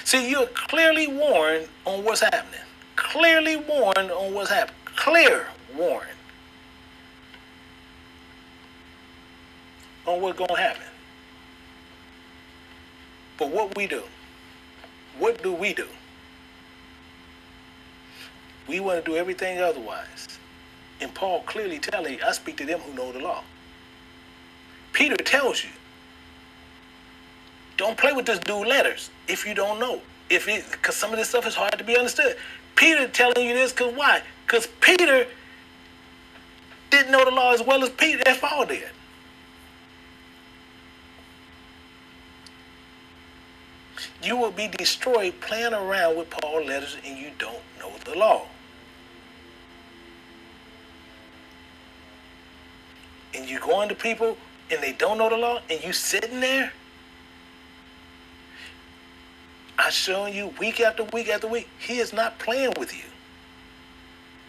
See, you're clearly warned on what's happening. Clearly warned on what's happening. Clear warned on what's going to happen. But what we do? What do? We want to do everything otherwise. And Paul clearly telling you, I speak to them who know the law. Peter tells you, don't play with this dude letters if you don't know. Because some of this stuff is hard to be understood. Peter telling you this because why? Because Peter didn't know the law as well as Paul did. You will be destroyed playing around with Paul's letters and you don't know the law. And you going to people and they don't know the law and you sitting there. I'm showing you week after week after week, he is not playing with you.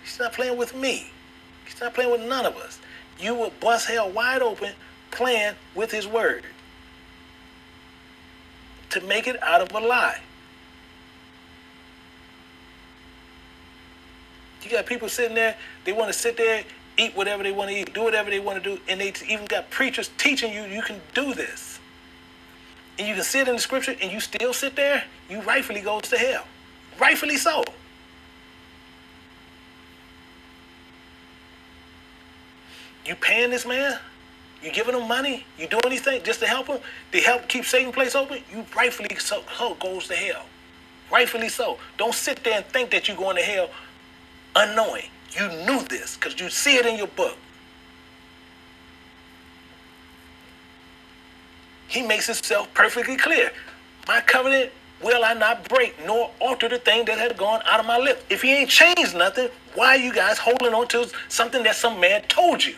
He's not playing with me. He's not playing with none of us. You will bust hell wide open playing with his word to make it out of a lie. You got people sitting there, they want to sit there, eat whatever they want to eat, do whatever they want to do, and they even got preachers teaching you you can do this. And you can sit in the scripture and you still sit there, you rightfully goes to hell. Rightfully so. You paying this man? You giving them money? You doing anything just to help them? To help keep Satan's place open? You rightfully so goes to hell. Rightfully so. Don't sit there and think that you're going to hell unknowing. You knew this because you see it in your book. He makes himself perfectly clear. My covenant will I not break, nor alter the thing that had gone out of my lips. If he ain't changed nothing, why are you guys holding on to something that some man told you?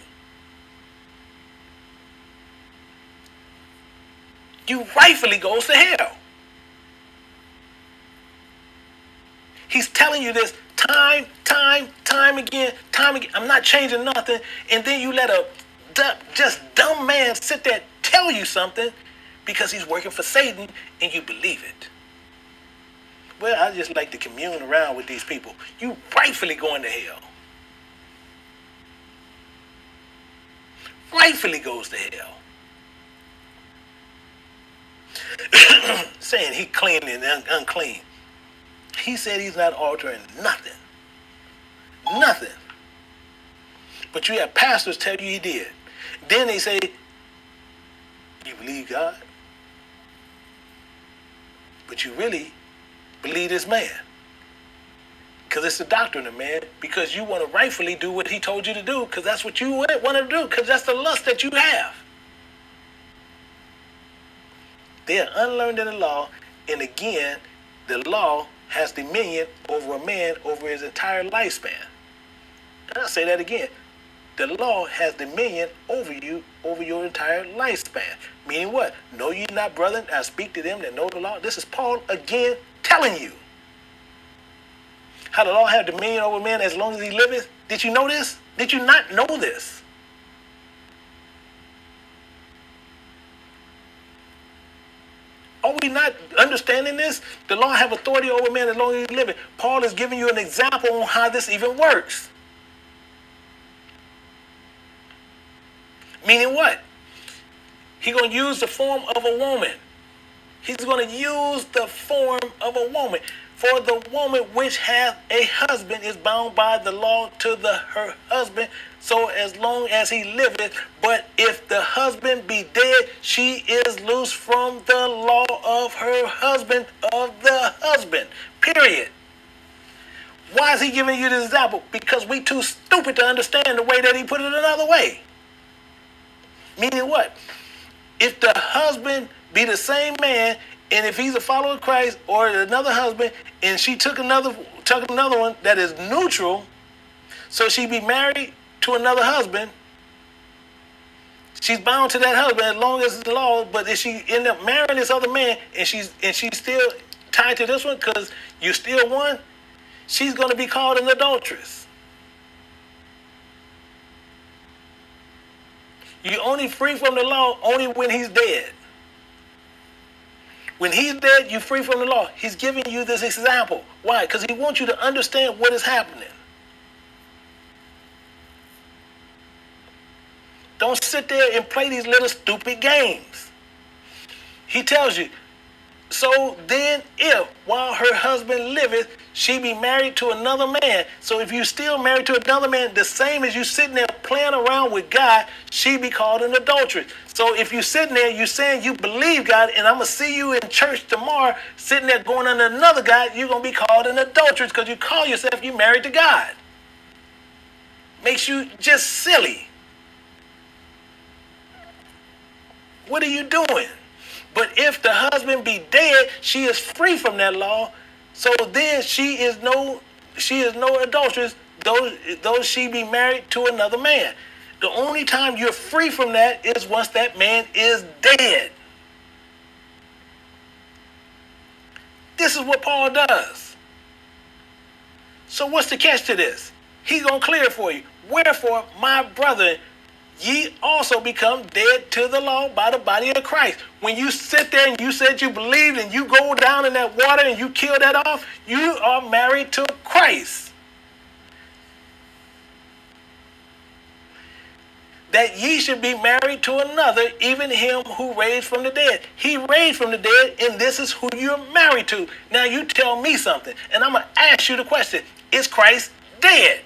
You rightfully goes to hell. He's telling you this time again. I'm not changing nothing. And then you let a just dumb man sit there and tell you something because he's working for Satan and you believe it. Well, I just like to commune around with these people. You rightfully going to hell. Rightfully goes to hell. Saying he clean and unclean. He said he's not altering nothing. Nothing. But you have pastors tell you he did. Then they say, you believe God? But you really believe this man. Because it's the doctrine of man. Because you want to rightfully do what he told you to do. Because that's what you want to do. Because that's the lust that you have. They are unlearned in the law. And again, the law has dominion over a man over his entire lifespan. And I'll say that again. The law has dominion over you over your entire lifespan. Meaning what? Know ye not, brethren, I speak to them that know the law. This is Paul again telling you. How the law have dominion over man as long as he liveth. Did you know this? Did you not know this? Are we not understanding this? The law have authority over man as long as he liveth. Paul is giving you an example on how this even works. Meaning what? He's going to use the form of a woman. He's going to use the form of a woman. For the woman which hath a husband is bound by the law to her husband, so as long as he liveth. But if the husband be dead, she is loose from the law of her husband, Period. Why is he giving you this example? Because we too stupid to understand the way that he put it another way. Meaning what? If the husband be the same man, and if he's a follower of Christ or another husband, and she took another one that is neutral, so she be married to another husband, she's bound to that husband as long as it's the law. But if she end up marrying this other man and she's still tied to this one because you still one, she's going to be called an adulteress. You're only free from the law only when he's dead. When he's dead, you're free from the law. He's giving you this example. Why? Because he wants you to understand what is happening. Don't sit there and play these little stupid games. He tells you, so then if, while her husband liveth, she be married to another man. So if you still married to another man, the same as you sitting there playing around with God, she be called an adulteress. So if you sitting there, you saying you believe God, and I'm going to see you in church tomorrow, sitting there going under another guy, you're going to be called an adulteress because you call yourself you married to God. Makes you just silly. What are you doing? But if the husband be dead, she is free from that law. So then she is no adulteress, though she be married to another man. The only time you're free from that is once that man is dead. This is what Paul does. So what's the catch to this? He's going to clear it for you. Wherefore, my brethren, ye also become dead to the law by the body of Christ. When you sit there and you said you believed and you go down in that water and you kill that off, you are married to Christ. That ye should be married to another, even him who raised from the dead. He raised from the dead, and this is who you're married to. Now you tell me something, and I'm going to ask you the question. Is Christ dead?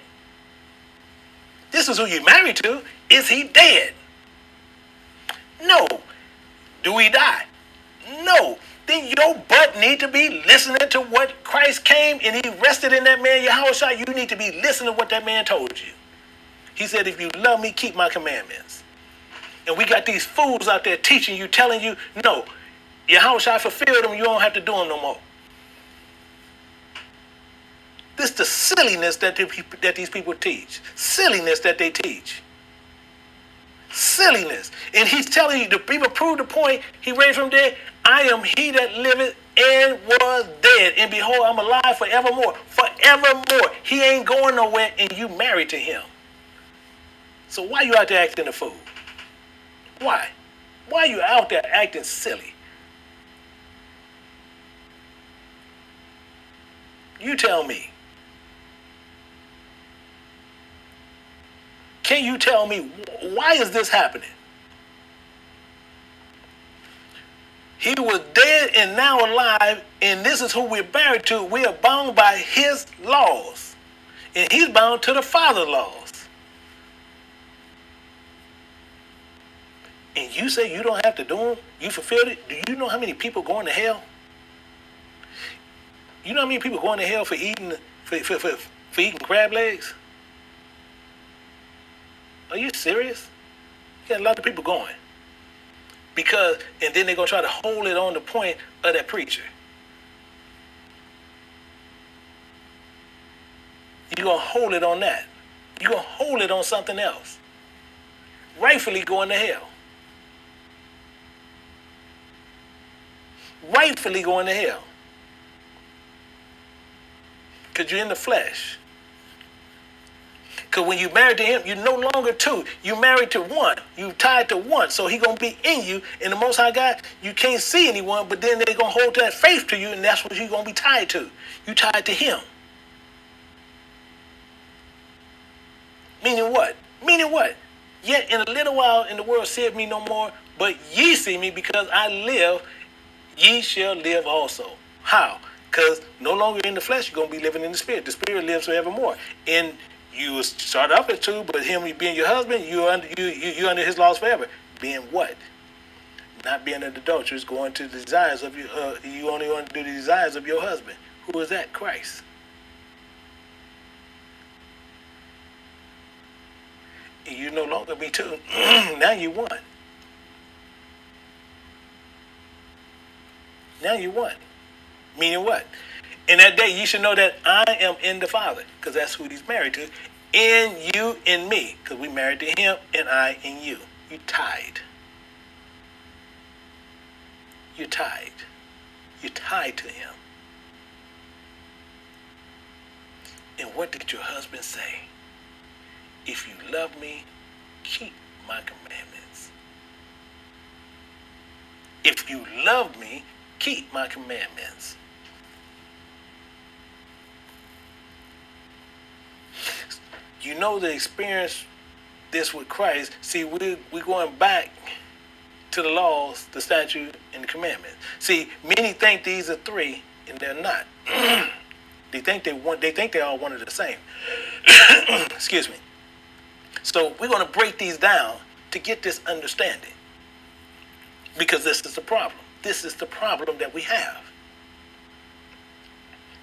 This is who you're married to. Is he dead? No. Do we die? No. Then your butt need to be listening to what Christ came and he rested in that man, Yahushua. You need to be listening to what that man told you. He said, if you love me, keep my commandments. And we got these fools out there teaching you, telling you, no, Yahushua fulfilled them, you don't have to do them no more. This is the silliness that these people teach. Silliness that they teach. Silliness. And he's telling you, the people prove the point, he raised from dead. I am he that liveth and was dead. And behold, I'm alive forevermore. Forevermore. He ain't going nowhere and you married to him. So why you out there acting a fool? Why? Why are you out there acting silly? You tell me. Can you tell me why is this happening? He was dead and now alive, and this is who we're married to. We are bound by his laws, and he's bound to the Father's laws. And you say you don't have to do them? You fulfilled it? Do you know how many people going to hell? You know how many people going to hell for eating eating crab legs? Are you serious? You got a lot of people going. Because, and then they're going to try to hold it on the point of that preacher. You're going to hold it on that. You're going to hold it on something else. Rightfully going to hell. Rightfully going to hell. Because you're in the flesh. Because when you married to him, you're no longer two. You married to one. You tied to one. So he going to be in you. And the Most High God, you can't see anyone, but then they're going to hold that faith to you, and that's what you're going to be tied to. You tied to him. Meaning what? Meaning what? Yet in a little while in the world seeth me no more, but ye see me, because I live, ye shall live also. How? Because no longer in the flesh, you're going to be living in the spirit. The spirit lives forevermore. And you start off as two, but him being your husband, you're under his laws forever. Being what? Not being an adulteress, going to the desires of you only want to do the desires of your husband. Who is that? Christ. And you no longer be two. Now you one. Now you one. Meaning what? In that day, you should know that I am in the Father, because that's who he's married to. In you, in me, because we married to him, and I in you. You tied. You're tied. You're tied to him. And what did your husband say? If you love me, keep my commandments. If you love me, keep my commandments. You know the experience this with Christ. See, we're going back to the laws, the statute, and the commandments. See, many think these are three, and they're not. They think they're all one and the same. Excuse me. So we're going to break these down to get this understanding. Because this is the problem. This is the problem that we have.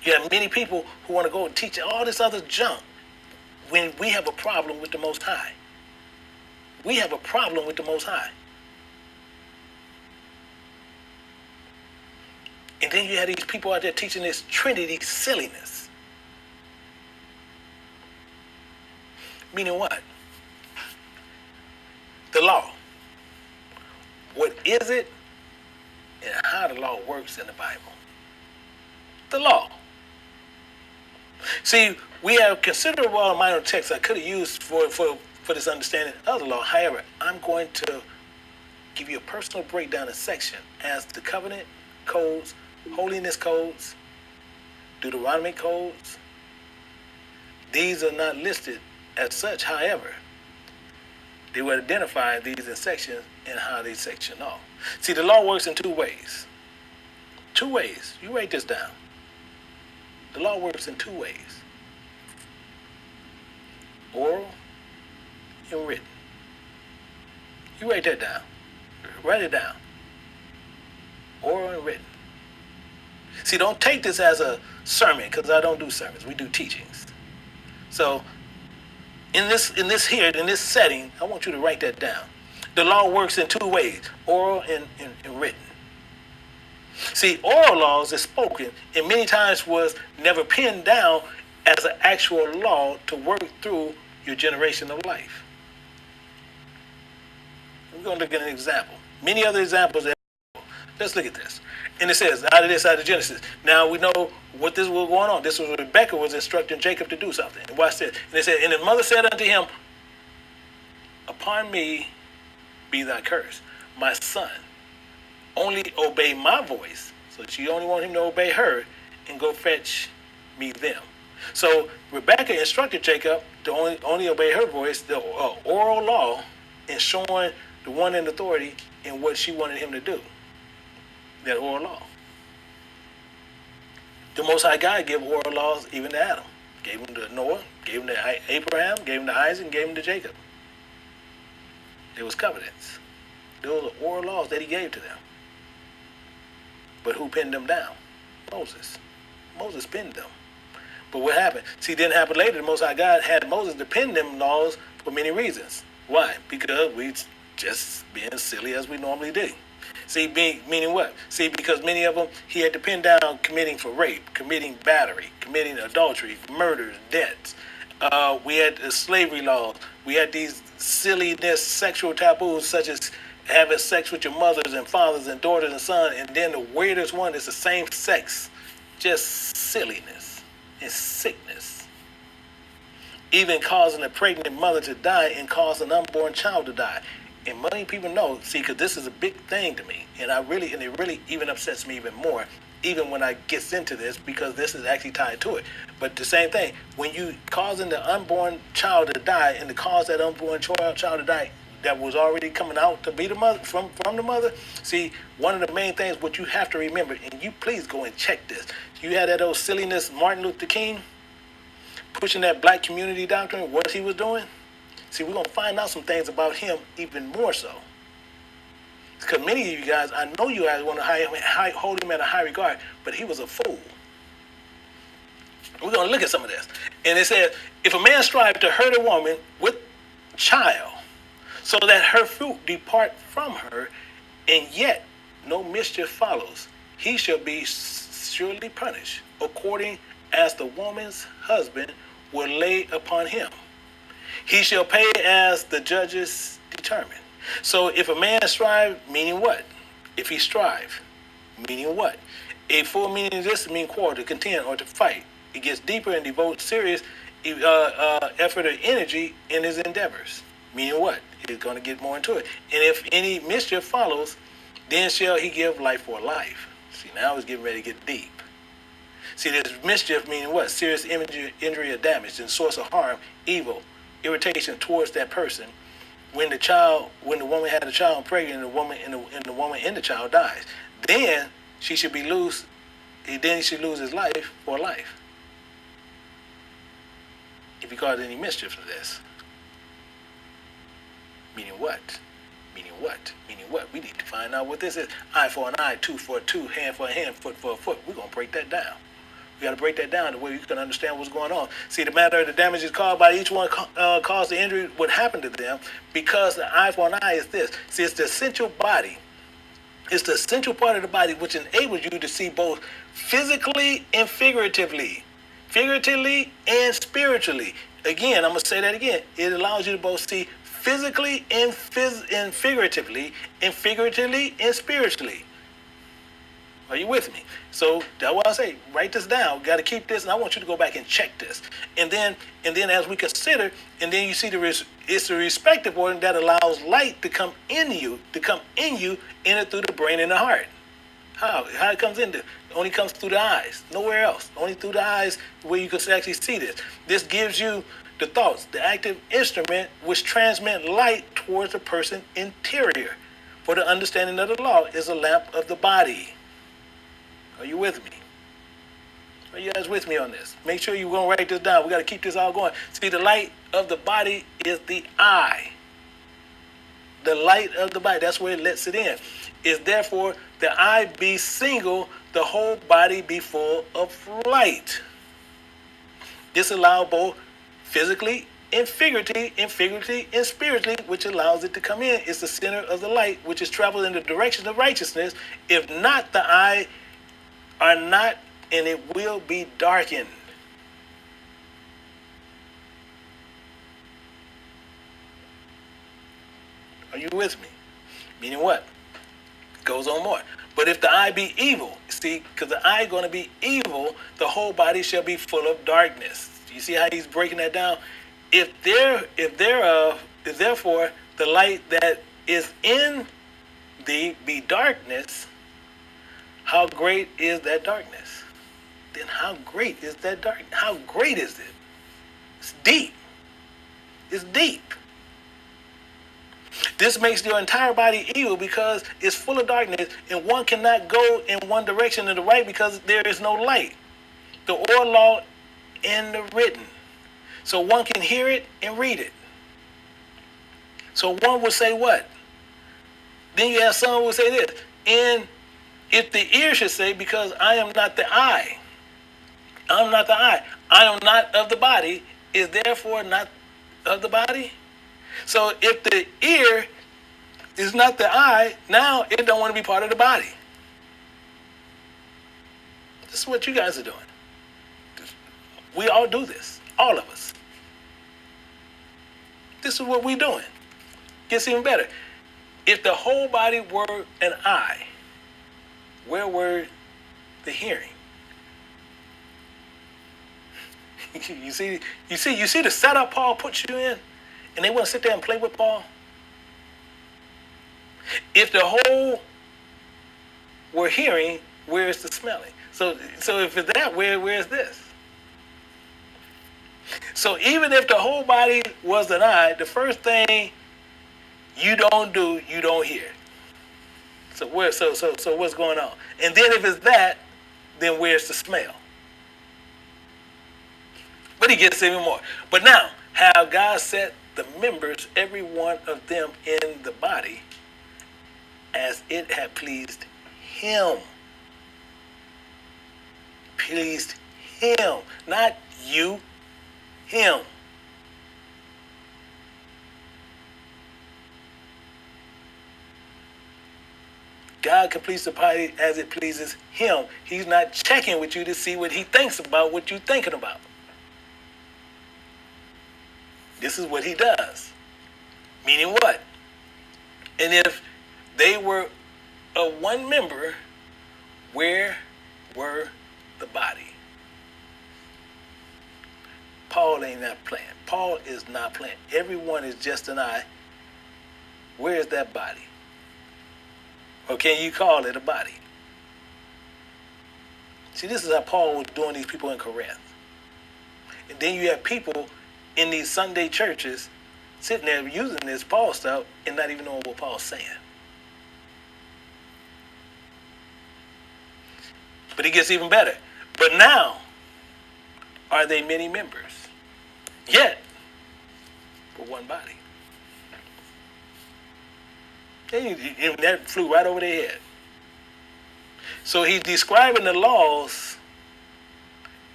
You have many people who want to go and teach all this other junk when we have a problem with the Most High. We have a problem with the Most High. And then you have these people out there teaching this Trinity silliness. Meaning what? The law. What is it and how the law works in the Bible? The law. See, we have considerable amount of text I could have used for this understanding of the law. However, I'm going to give you a personal breakdown in section as the covenant codes, holiness codes, Deuteronomy codes. These are not listed as such. However, they will identify these in sections and how they section off. See, the law works in two ways. Two ways. You write this down. The law works in two ways. Oral and written. You write that down. Write it down. Oral and written. See, don't take this as a sermon, because I don't do sermons. We do teachings. So in this setting, I want you to write that down. The law works in two ways, oral and written. See, oral laws is spoken and many times was never pinned down as an actual law to work through your generation of life. We're going to look at an example. Many other examples. Let's look at this. And it says, out of Genesis. Now we know what this was going on. This was Rebekah was instructing Jacob to do something. And watch this. And it said, and his mother said unto him, upon me be thy curse, my son. Only obey my voice. So she only wanted him to obey her and go fetch me them. So Rebekah instructed Jacob to only obey her voice, the oral law, and showing the one in authority in what she wanted him to do. That oral law. The Most High God gave oral laws even to Adam. Gave them to Noah, gave them to Abraham, gave them to Isaac, and gave them to Jacob. It was covenants. Those were oral laws that he gave to them. But who pinned them down? Moses. Moses pinned them. But what happened? See, it didn't happen later. The Most High God had Moses to pin them laws for many reasons. Why? Because we just being silly as we normally do. See, meaning what? See, because many of them, he had to pin down committing for rape, committing battery, committing adultery, murders, debts. We had the slavery laws. We had these silliness, sexual taboos, such as having sex with your mothers and fathers and daughters and sons. And then the weirdest one is the same sex. Just silliness and sickness. Even causing a pregnant mother to die and cause an unborn child to die. And many people know, see, because this is a big thing to me, and it really even upsets me even more, even when I get into this, because this is actually tied to it. But the same thing, when you causing the unborn child to die, and to cause that unborn child to die, that was already coming out to be the mother from the mother. See, one of the main things what you have to remember, and you please go and check this. You had that old silliness, Martin Luther King, pushing that black community doctrine, what he was doing. See, we're going to find out some things about him even more so. Because many of you guys, I know you guys want to hold him at a high regard, but he was a fool. We're going to look at some of this. And it says, if a man strive to hurt a woman with child, so that her fruit depart from her, and yet no mischief follows, he shall be surely punished, according as the woman's husband will lay upon him. He shall pay as the judges determine. So if a man strive, meaning what? If he strive, meaning what? A full meaning of this mean quarrel, to contend, or to fight. It gets deeper and devotes serious effort or energy in his endeavors. Meaning what? He's going to get more into it. And if any mischief follows, then shall he give life for life. See, now he's getting ready to get deep. See, there's mischief meaning what? Serious injury or damage, and source of harm, evil, irritation towards that person. When the woman had a child pregnant, and the woman in the child dies, then she should be loose. Then he should lose his life for life. If he caused any mischief to this. Meaning what? Meaning what? Meaning what? We need to find out what this is. Eye for an eye, tooth for a tooth, hand for a hand, foot for a foot. We're going to break that down. We got to break that down the way you can understand what's going on. See, the matter of the damages caused by each one caused the injury, what happened to them, because the eye for an eye is this. See, it's the essential body. It's the essential part of the body which enables you to see both physically and figuratively. Figuratively and spiritually. Again, I'm going to say that again. It allows you to both see physically and figuratively, and figuratively and spiritually. Are you with me? So that's why I say, write this down. Got to keep this, and I want you to go back and check this. And then as we consider, and then you see it's the respective organ that allows light to come in you, enter through the brain and the heart. How it comes in? It only comes through the eyes, nowhere else. Only through the eyes where you can actually see this. This gives you the thoughts, the active instrument which transmit light towards the person's interior. For the understanding of the law is a lamp of the body. Are you with me? Are you guys with me on this? Make sure you're going to write this down. We got to keep this all going. See, the light of the body is the eye. the light of the body. That's where it lets it in. Is therefore the eye be single, the whole body be full of light. This allows both physically and figuratively and spiritually, which allows it to come in. It's the center of the light, which is traveled in the direction of righteousness. If not, the eye are not, and it will be darkened. Are you with me? Meaning what? Goes on more. But if the eye be evil, see, because the eye is going to be evil, the whole body shall be full of darkness. You see how he's breaking that down? If therefore the light that is in thee be darkness, how great is that darkness? Then how great is that darkness? How great is it? It's deep. It's deep. This makes your entire body evil because it's full of darkness, and one cannot go in one direction in the right because there is no light. The oral law and the written. So one can hear it and read it. So one will say what? Then you have some who will say this. And if the ear should say, because I am not the eye, I'm not the eye, I am not of the body, is therefore not of the body? So if the ear is not the eye, now it don't want to be part of the body. This is what you guys are doing. We all do this. All of us. This is what we're doing. Gets even better. If the whole body were an eye, where were the hearing? You see the setup Paul puts you in, and they want to sit there and play with Paul. If the whole were hearing, where is the smelling? So if it's that, where is this? So even if the whole body was an eye, the first thing you don't do, you don't hear. So what's going on? And then if it's that, then where's the smell? But he gets even more. But now, how God set the members, every one of them in the body, as it had pleased him. Pleased him. Not you. Him. God completes the body as it pleases him. He's not checking with you to see what he thinks about what you're thinking about. This is what he does. Meaning what? And if they were a one member, where were the body? Paul ain't not playing. Paul is not playing. Everyone is just an eye. Where is that body? Or can you call it a body? See, this is how Paul was doing these people in Corinth. And then you have people in these Sunday churches sitting there using this Paul stuff and not even knowing what Paul's saying. But it gets even better. But now, are they many members? Yet, but one body. And that flew right over their head. So he's describing the laws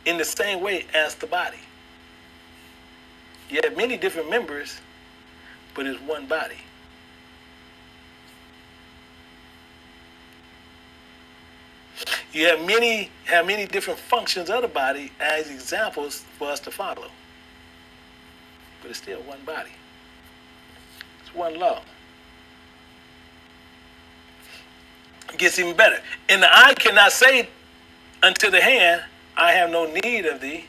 in the same way as the body. You have many different members, but it's one body. You have many different functions of the body as examples for us to follow. But it's still one body. It's one law. It gets even better. And the eye cannot say unto the hand, I have no need of thee,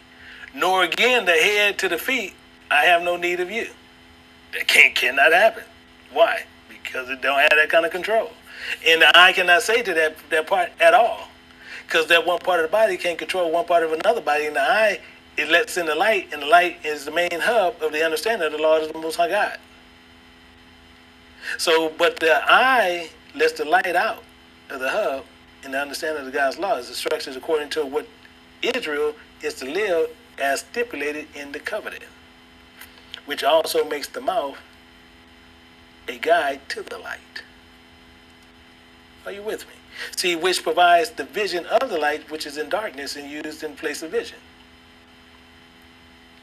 nor again the head to the feet, I have no need of you. That cannot happen. Why? Because it don't have that kind of control. And the eye cannot say to that part at all. Because that one part of the body can't control one part of another body. And the eye, it lets in the light, and the light is the main hub of the understanding of the Lord of the Most High God. So, but the eye lets the light out of the hub in the understanding of the God's laws, instructions according to what Israel is to live as stipulated in the covenant, which also makes the mouth a guide to the light. Are you with me? See, which provides the vision of the light, which is in darkness and used in place of vision.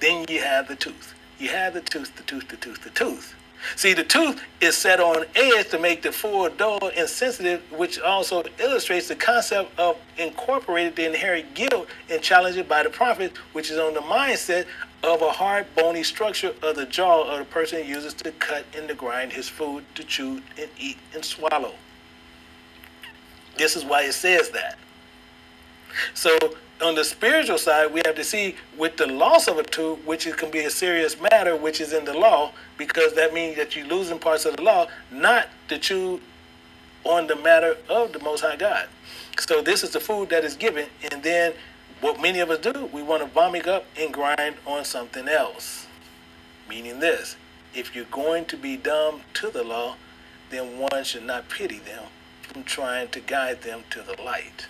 Then you have the tooth. You have the tooth. See, the tooth is set on edge to make the full dull and sensitive, which also illustrates the concept of incorporated the inherent guilt and challenged it by the prophet, which is on the mindset of a hard, bony structure of the jaw of the person who uses to cut and to grind his food, to chew and eat and swallow. This is why it says that. So on the spiritual side, we have to see with the loss of a tooth, which can be a serious matter, which is in the law, because that means that you're losing parts of the law, not to chew on the matter of the Most High God. So this is the food that is given, and then what many of us do, we want to vomit up and grind on something else. Meaning this, if you're going to be dumb to the law, then one should not pity them from trying to guide them to the light.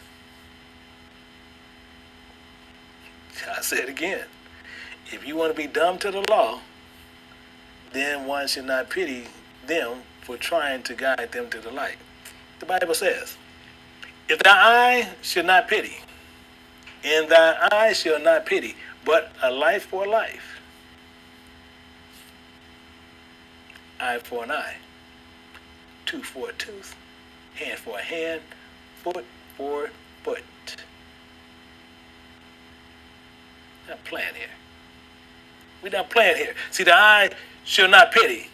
I say it again. If you want to be dumb to the law, then one should not pity them for trying to guide them to the light. The Bible says, if thy eye should not pity, and thy eye shall not pity, but a life for a life. Eye for an eye. Tooth for a tooth. Hand for a hand. Foot for a foot. Not playing here. We're not playing here. See, the eye shall not pity.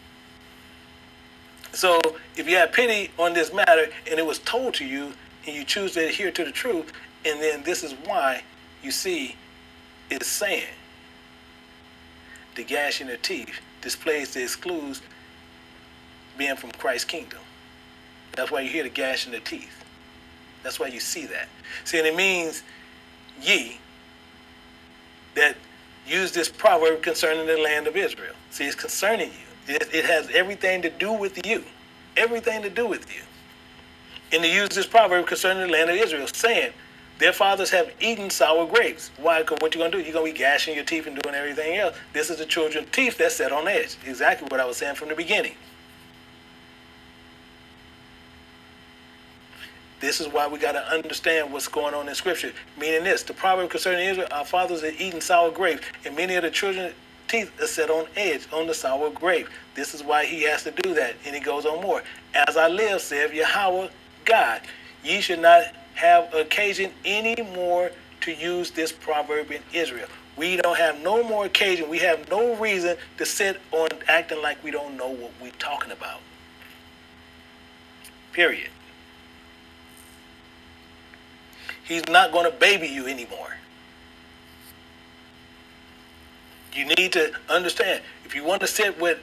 So if you have pity on this matter and it was told to you and you choose to adhere to the truth, and then this is why you see it's saying the gash in the teeth displays the excludes being from Christ's kingdom. That's why you hear the gash in the teeth. That's why you see that. See, and it means ye that use this proverb concerning the land of Israel. See, it's concerning you. It has everything to do with you. Everything to do with you. And to use this proverb concerning the land of Israel, saying, their fathers have eaten sour grapes. Why? Because what you're going to do, you're going to be gashing your teeth and doing everything else. This is the children's teeth that's set on edge. Exactly what I was saying from the beginning. This is why we got to understand what's going on in Scripture. Meaning this, the proverb concerning Israel, our fathers have eaten sour grapes, and many of the children's teeth are set on edge, on the sour grape. This is why he has to do that. And he goes on more. As I live, saith Yahweh God, ye should not have occasion any more to use this proverb in Israel. We don't have no more occasion. We have no reason to sit on acting like we don't know what we're talking about. Period. He's not going to baby you anymore. You need to understand, if you want to sit with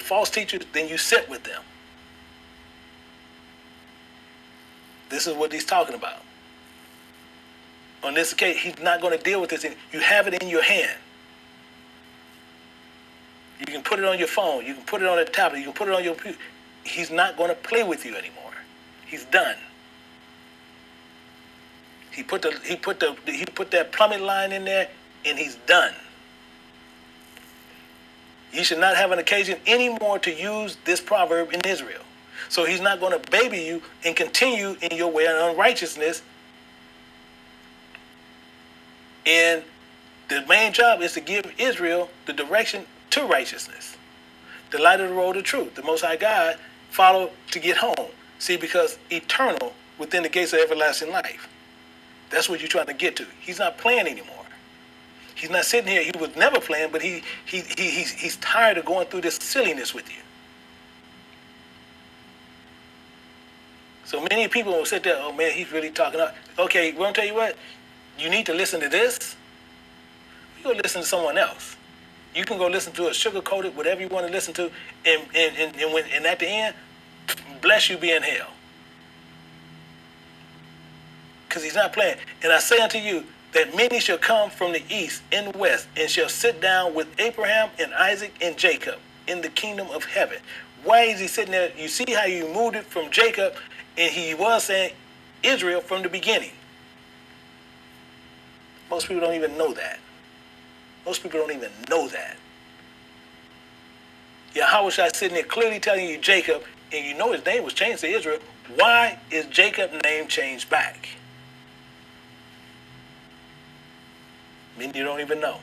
false teachers, then you sit with them. This is what he's talking about. On this occasion, he's not going to deal with this. You have it in your hand. You can put it on your phone. You can put it on a tablet. You can put it on your computer. He's not going to play with you anymore. He's done. He put that plumbing line in there, and he's done. You should not have an occasion anymore to use this proverb in Israel. So he's not going to baby you and continue in your way of unrighteousness. And the main job is to give Israel the direction to righteousness. The light of the road of truth. The Most High God follow to get home. See, because eternal within the gates of everlasting life. That's what you're trying to get to. He's not playing anymore. He's not sitting here. He was never playing, but he's tired of going through this silliness with you. So many people will sit there, oh man, he's really talking up. Okay, well, I'll tell you what, you need to listen to this. You go listen to someone else. You can go listen to a sugar-coated, whatever you want to listen to, and at the end, bless you be in hell. Because he's not playing. And I say unto you that many shall come from the east and west and shall sit down with Abraham and Isaac and Jacob in the kingdom of heaven. Why is he sitting there? You see how you moved it from Jacob, and he was saying Israel from the beginning. Most people don't even know that. Most people don't even know that. Yahweh Shai sitting there clearly telling you Jacob, and you know his name was changed to Israel. Why is Jacob's name changed back? Many don't even know.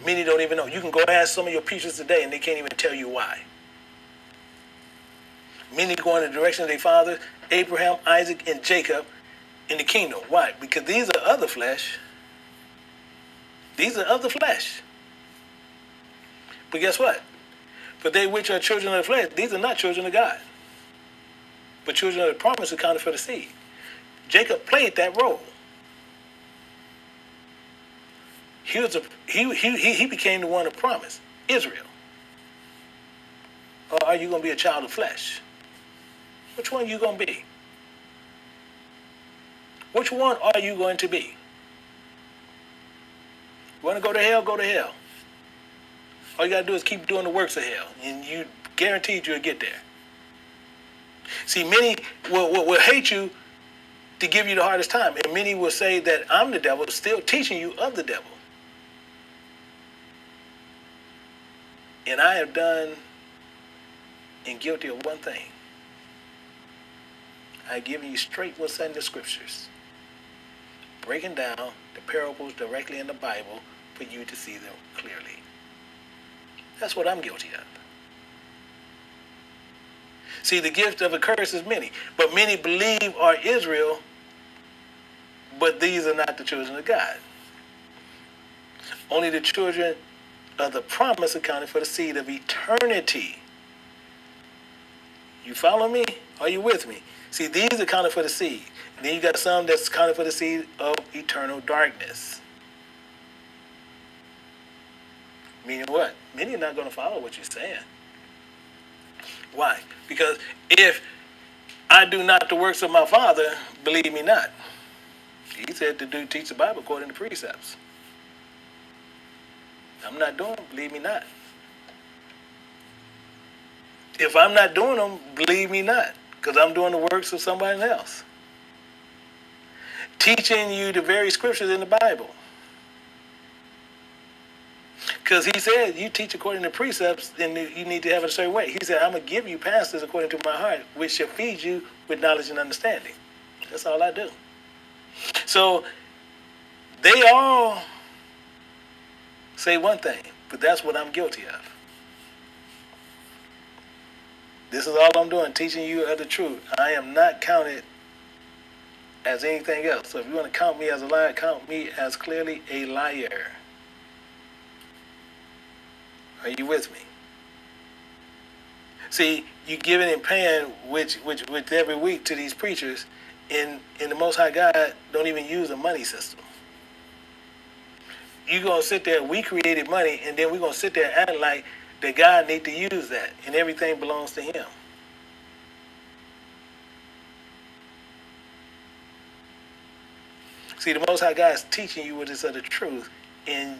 Many don't even know. You can go ask some of your preachers today, and they can't even tell you why. Many go in the direction of their fathers, Abraham, Isaac, and Jacob, in the kingdom. Why? Because these are of the flesh. These are of the flesh. But guess what? For they which are children of the flesh, these are not children of God, but children of the promise accounted for the seed. Jacob played that role. He became the one of promise, Israel. Or are you going to be a child of flesh? Which one are you going to be? Which one are you going to be? You want to go to hell? Go to hell. All you got to do is keep doing the works of hell, and you guaranteed you'll get there. See, many will hate you to give you the hardest time, and many will say that I'm the devil, still teaching you of the devil. And I have done and guilty of one thing. I've given you straight what's in the scriptures, breaking down the parables directly in the Bible for you to see them clearly. That's what I'm guilty of. See, the gift of a curse is many, but many believe are Israel, but these are not the children of God. Only the children of the promise accounted for the seed of eternity. You follow me? Are you with me? See, these accounted for the seed. And then you got some that's accounted for the seed of eternal darkness. Meaning what? Many are not going to follow what you're saying. Why? Because if I do not the works of my Father, believe me not. He said to teach the Bible according to precepts. I'm not doing them, believe me not. If I'm not doing them, believe me not, because I'm doing the works of somebody else. Teaching you the very scriptures in the Bible. Because he said, you teach according to precepts, then you need to have it a certain way. He said, I'm going to give you pastors according to my heart, which shall feed you with knowledge and understanding. That's all I do. So, they all say one thing, but that's what I'm guilty of. This is all I'm doing, teaching you of the truth. I am not counted as anything else. So if you want to count me as a liar, count me as clearly a liar. Are you with me? See, you giving and paying which every week to these preachers, and the Most High God don't even use a money system. You're going to sit there, we created money, and then we're going to sit there and act like that God need to use that, and everything belongs to him. See, the Most High God is teaching you what is of the truth, and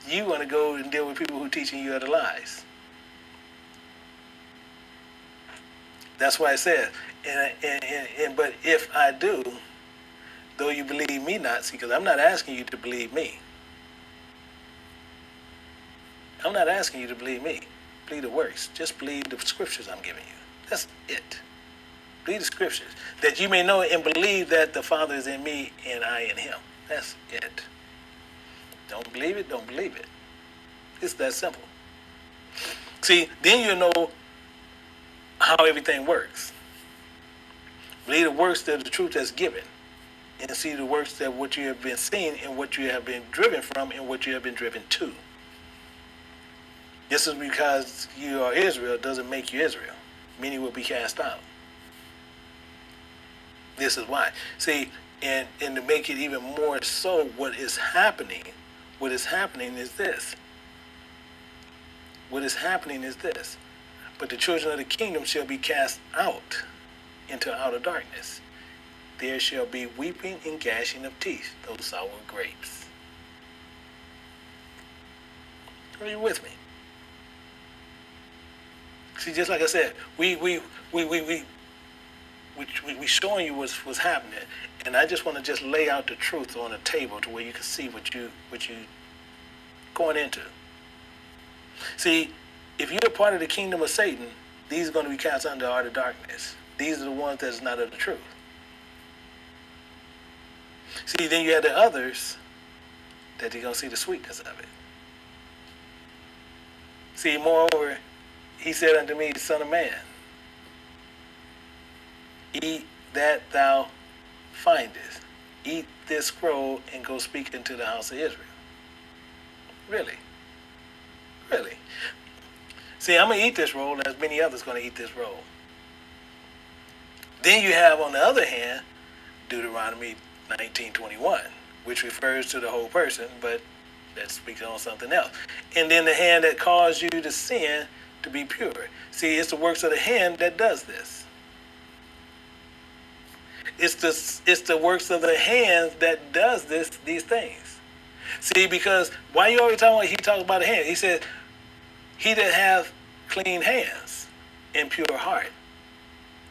you want to go and deal with people who are teaching you other lies. That's why it says, but if I do, though you believe me not, see, because I'm not asking you to believe me. I'm not asking you to believe me. Believe the works. Just believe the scriptures I'm giving you. That's it. Believe the scriptures, that you may know and believe that the Father is in me and I in him. That's it. Don't believe it, don't believe it. It's that simple. See, then you know how everything works. Believe the works of the truth that's given, and see the works that what you have been seeing and what you have been driven from and what you have been driven to. This is because you are Israel doesn't make you Israel. Many will be cast out. This is why. See, and to make it even more so, what is happening is this. What is happening is this. But the children of the kingdom shall be cast out into outer darkness. There shall be weeping and gnashing of teeth, those sour grapes. Are you with me? See, just like I said, we showing you what's happening, and I just want to just lay out the truth on the table to where you can see what you going into. See, If you're a part of the kingdom of Satan, these are going to be cast under the art of darkness. These are the ones that's not of the truth. See, then you have the others that you're going to see the sweetness of it. See, moreover, he said unto me, Son of man, eat that thou findest. Eat this scroll and go speak into the house of Israel. Really? Really? See, I'm going to eat this roll, as many others going to eat this roll. Then you have, on the other hand, Deuteronomy 19:21, which refers to the whole person, but that speaks on something else. And then the hand that caused you to sin to be pure. See, it's the works of the hand that does this. It's the works of the hands that does these things. See, because why you always talking about, he talks about the hand. He says, he that hath clean hands and pure heart,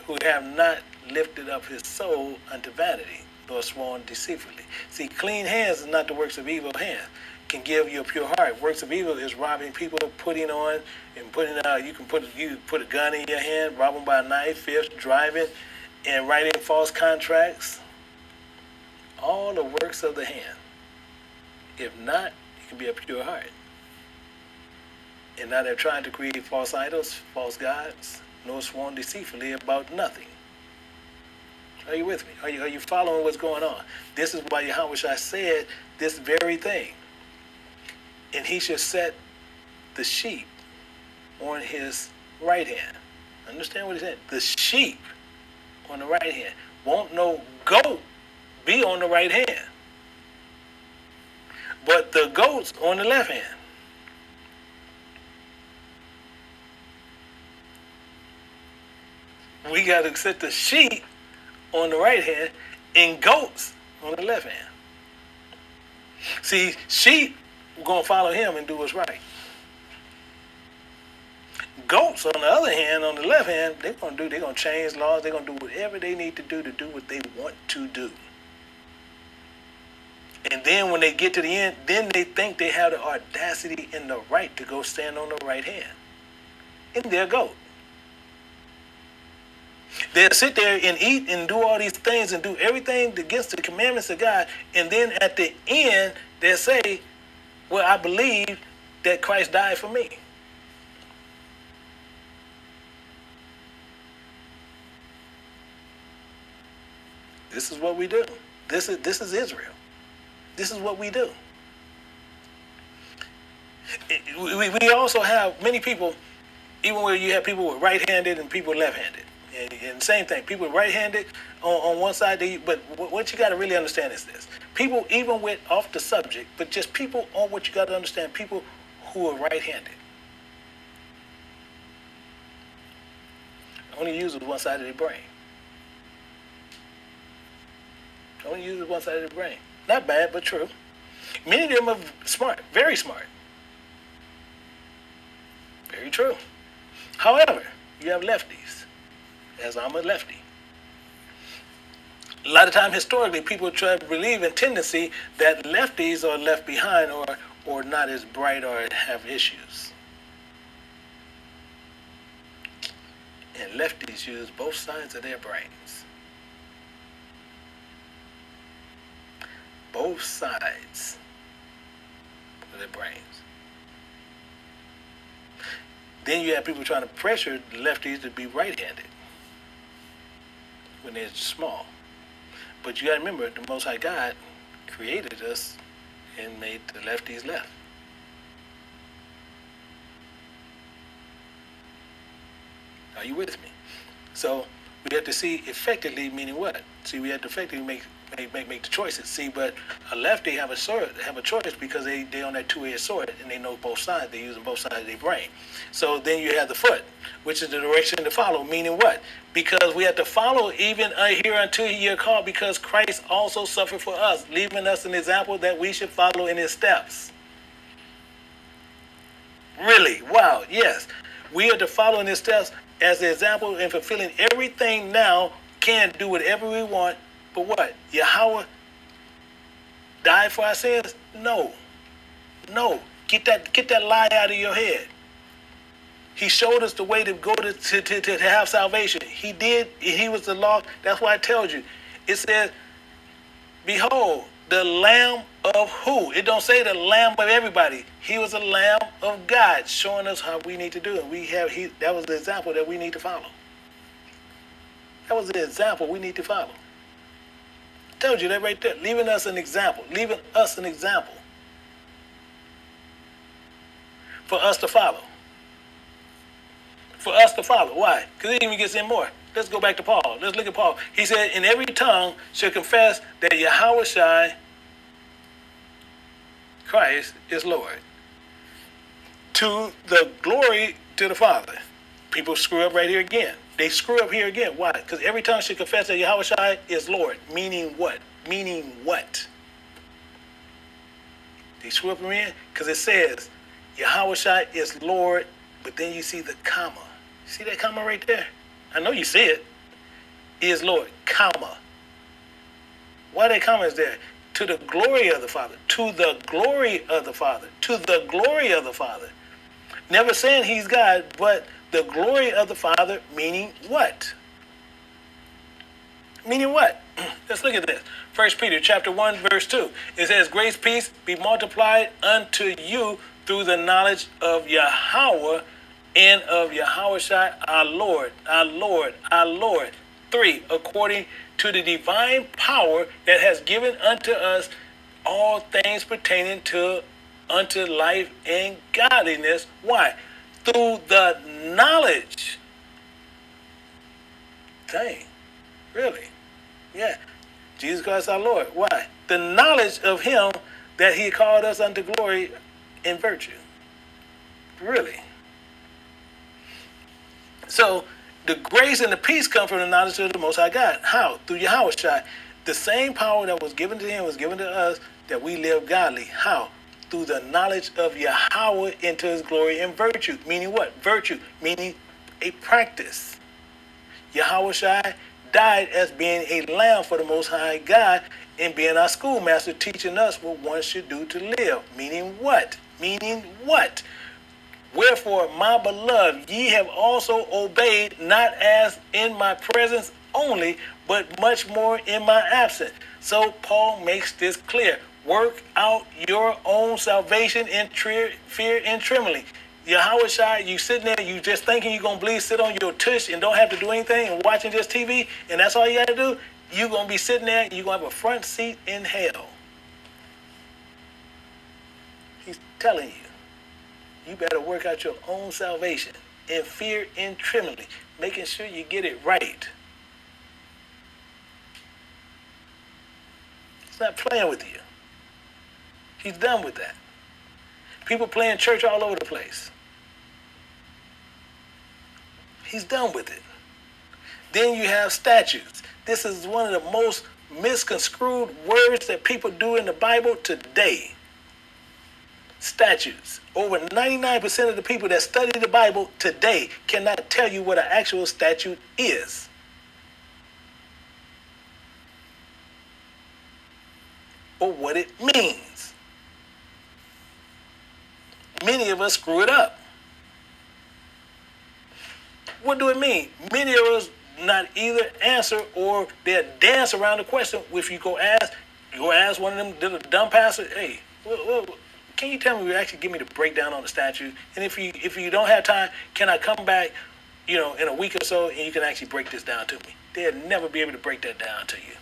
who have not lifted up his soul unto vanity, nor sworn deceitfully. See, clean hands is not the works of evil hands. Can give you a pure heart. Works of evil is robbing people, putting on and putting out. You put a gun in your hand, rob them by a knife, fist, driving, and writing false contracts. All the works of the hand. If not, it can be a pure heart. And now they're trying to create false idols, false gods, nor sworn deceitfully about nothing. Are you with me? Are you following what's going on? This is why Yahweh said this very thing. And he should set the sheep on his right hand. Understand what he said? The sheep on the right hand. Won't no goat be on the right hand, but the goats on the left hand. We got to set the sheep on the right hand and goats on the left hand. See, sheep, we're going to follow him and do what's right. Goats, on the other hand, on the left hand, they're going to change laws. They're going to do whatever they need to do what they want to do. And then when they get to the end, then they think they have the audacity and the right to go stand on the right hand. And they're a goat. They'll sit there and eat and do all these things and do everything against the commandments of God. And then at the end, they'll say, well, I believe that Christ died for me. This is what we do. This is Israel. This is what we do. We also have many people, even where you have people with right-handed and people left-handed. And same thing, people right-handed on one side, but what you got to really understand is this. People, even with off the subject, but just people on what you got to understand, people who are right-handed only uses one side of their brain. Only uses one side of their brain. Not bad, but true. Many of them are smart, very smart. Very true. However, you have lefties, as I'm a lefty. A lot of time, historically, people try to believe in tendency that lefties are left behind or not as bright or have issues. And lefties use both sides of their brains. Both sides of their brains. Then you have people trying to pressure the lefties to be right-handed when they're small. But you got to remember, the Most High God created us and made the lefties left. Are you with me? So we have to see effectively, meaning what? See, we have to effectively make the choices. See, but a lefty have a choice because they on that two-edged sword and they know both sides. They're using both sides of their brain. So then you have the foot, which is the direction to follow. Meaning what? Because we have to follow even here until ye are called, because Christ also suffered for us, leaving us an example that we should follow in his steps. Really? Wow. Yes, we are to follow in his steps as the example in fulfilling everything now. Can do whatever we want. But what? Yahweh died for our sins? No. Get that lie out of your head. He showed us the way to go to have salvation. He did. He was the law. That's why it tells you. It says, behold, the Lamb of who? It don't say the Lamb of everybody. He was the Lamb of God, showing us how we need to do it. That was the example that we need to follow. That was the example we need to follow. I told you that right there. Leaving us an example. Leaving us an example for us to follow. For us to follow. Why? Because it even gets in more. Let's go back to Paul. Let's look at Paul. He said, "In every tongue shall confess that Yahushua Christ is Lord, to the glory to the Father." People screw up right here again. They screw up here again. Why? Because every tongue should confess that Yahushua is Lord. Meaning what? Meaning what? They screw up again because it says Yahushua is Lord, but then you see the comma. See that comma right there? I know you see it. Is Lord, comma. Why that comma is there? To the glory of the Father. To the glory of the Father. To the glory of the Father. Never saying he's God, but the glory of the Father, meaning what? Meaning what? Let's look at this. 1 Peter chapter 1, verse 2. It says, "Grace, peace be multiplied unto you through the knowledge of Yahweh and of Yahushua our Lord, our Lord, our Lord." 3, according to the divine power that has given unto us all things pertaining unto life and godliness. Why? Through the knowledge. Dang. Really? Yeah. Jesus Christ our Lord. Why? The knowledge of him that he called us unto glory and virtue. Really? So, the grace and the peace come from the knowledge of the Most High God. How? Through Yahushua. The same power that was given to him was given to us, that we live godly. How? Through the knowledge of Yahweh into his glory and virtue. Meaning what? Virtue. Meaning a practice. Yahushua died as being a lamb for the Most High God and being our schoolmaster, teaching us what one should do to live. Meaning what? Meaning what? "Wherefore, my beloved, ye have also obeyed, not as in my presence only, but much more in my absence." So Paul makes this clear. Work out your own salvation in fear and trembling. Yahushua, you sitting there, you just thinking you're going to believe, sit on your tush and don't have to do anything and watching just TV, and that's all you got to do? You're going to be sitting there, you're going to have a front seat in hell. He's telling you. You better work out your own salvation in fear and trembling, making sure you get it right. He's not playing with you. He's done with that. People playing church all over the place. He's done with it. Then you have statutes. This is one of the most misconstrued words that people do in the Bible today. Statutes. Over 99% of the people that study the Bible today cannot tell you what an actual statute is. Or what it means. Many of us screw it up. What do it mean? Many of us not either answer or they'll dance around the question. If you go ask one of them, the dumb pastor, "Hey, can you tell me, actually give me the breakdown on the statute? And if you don't have time, can I come back, in a week or so, and you can actually break this down to me?" They'll never be able to break that down to you.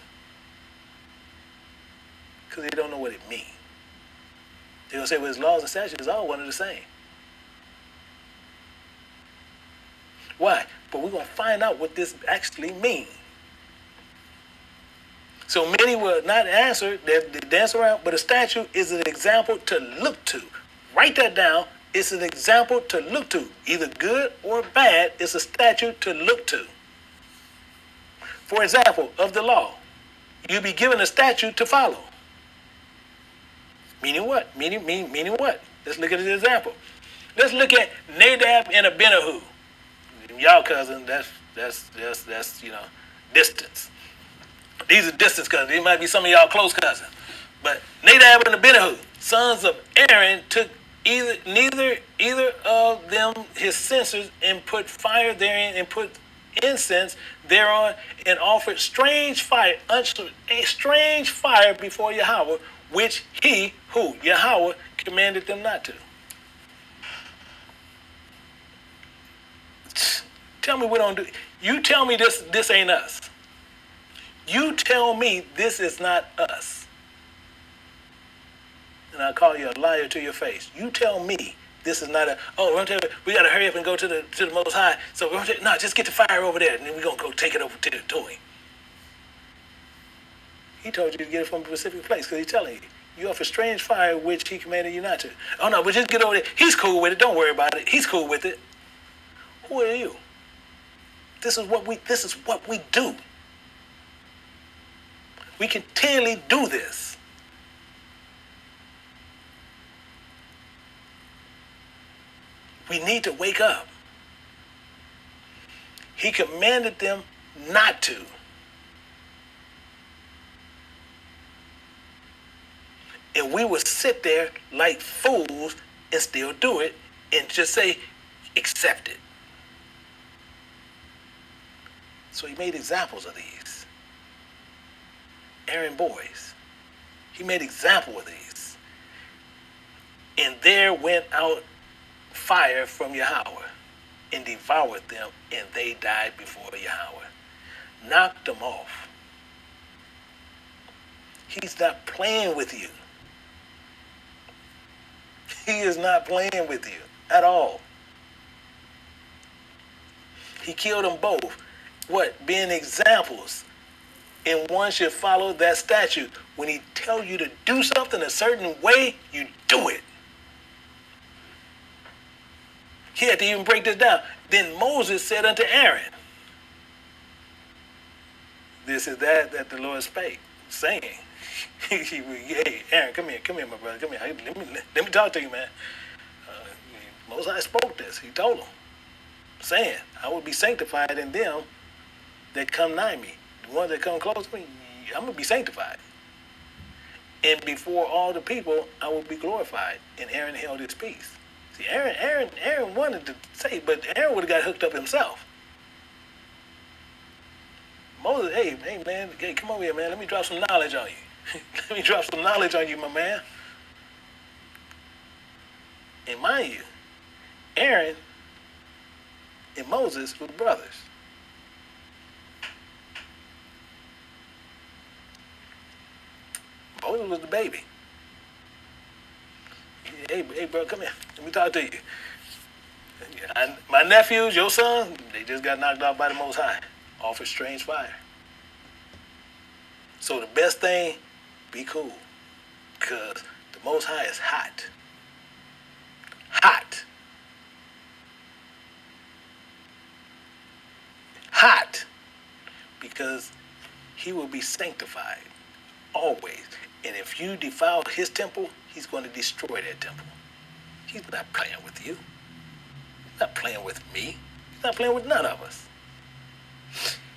Because they don't know what it means. They're going to say, well, his laws and statutes is all one and the same. Why? But we're going to find out what this actually means. So many will not answer, they dance around, but a statute is an example to look to. Write that down. It's an example to look to. Either good or bad, it's a statute to look to. For example, of the law, you'll be given a statute to follow. Meaning what? Meaning what? Let's look at an example. Let's look at Nadab and Abihu. Y'all cousin, that's distance. These are distance cousins. These might be some of y'all close cousins. But Nadab and Abihu, sons of Aaron, took Either of them his censers, and put fire therein, and put incense thereon, and offered strange fire, a strange fire before Yahweh, which he, who, Yahweh, commanded them not to. Tell me we don't do. You tell me this ain't us. You tell me this is not us. And I'll call you a liar to your face. You tell me this is not a. Oh, we got to hurry up and go to the Most High. So no, just get the fire over there, and then we're gonna go take it over to him. He told you to get it from a specific place because he's telling you. You offer strange fire which he commanded you not to. Oh no, but just get over there. He's cool with it. Don't worry about it. He's cool with it. Who are you? This is what we do. We continually do this. We need to wake up. He commanded them not to. And we would sit there like fools and still do it and just say, accept it. So he made examples of these. Aaron boys. He made example of these. And there went out fire from Yahweh and devoured them, and they died before Yahweh. Knocked them off. He's not playing with you. He is not playing with you at all. He killed them both. What? Being examples. And one should follow that statute. When he tells you to do something a certain way, you do it. He had to even break this down. Then Moses said unto Aaron, this is that the Lord spake, saying, hey, Aaron, come here, my brother, come here. Let me talk to you, man. Moses spoke this. He told him, saying, I will be sanctified in them that come nigh me. The ones that come close to me, I'm going to be sanctified. And before all the people, I will be glorified. And Aaron held his peace. See, Aaron wanted to say, but Aaron would have got hooked up himself. Moses, hey man, hey, come over here, man. Let me drop some knowledge on you. Let me drop some knowledge on you, my man. And mind you, Aaron and Moses were brothers. Moses was the baby. Hey, bro, come here. Let me talk to you. My nephews, your son, they just got knocked out by the Most High. Offered strange fire. So the best thing, be cool. Because the Most High is hot. Hot. Hot. Because he will be sanctified. Always. And if you defile his temple, he's going to destroy that temple. He's not playing with you. He's not playing with me. He's not playing with none of us.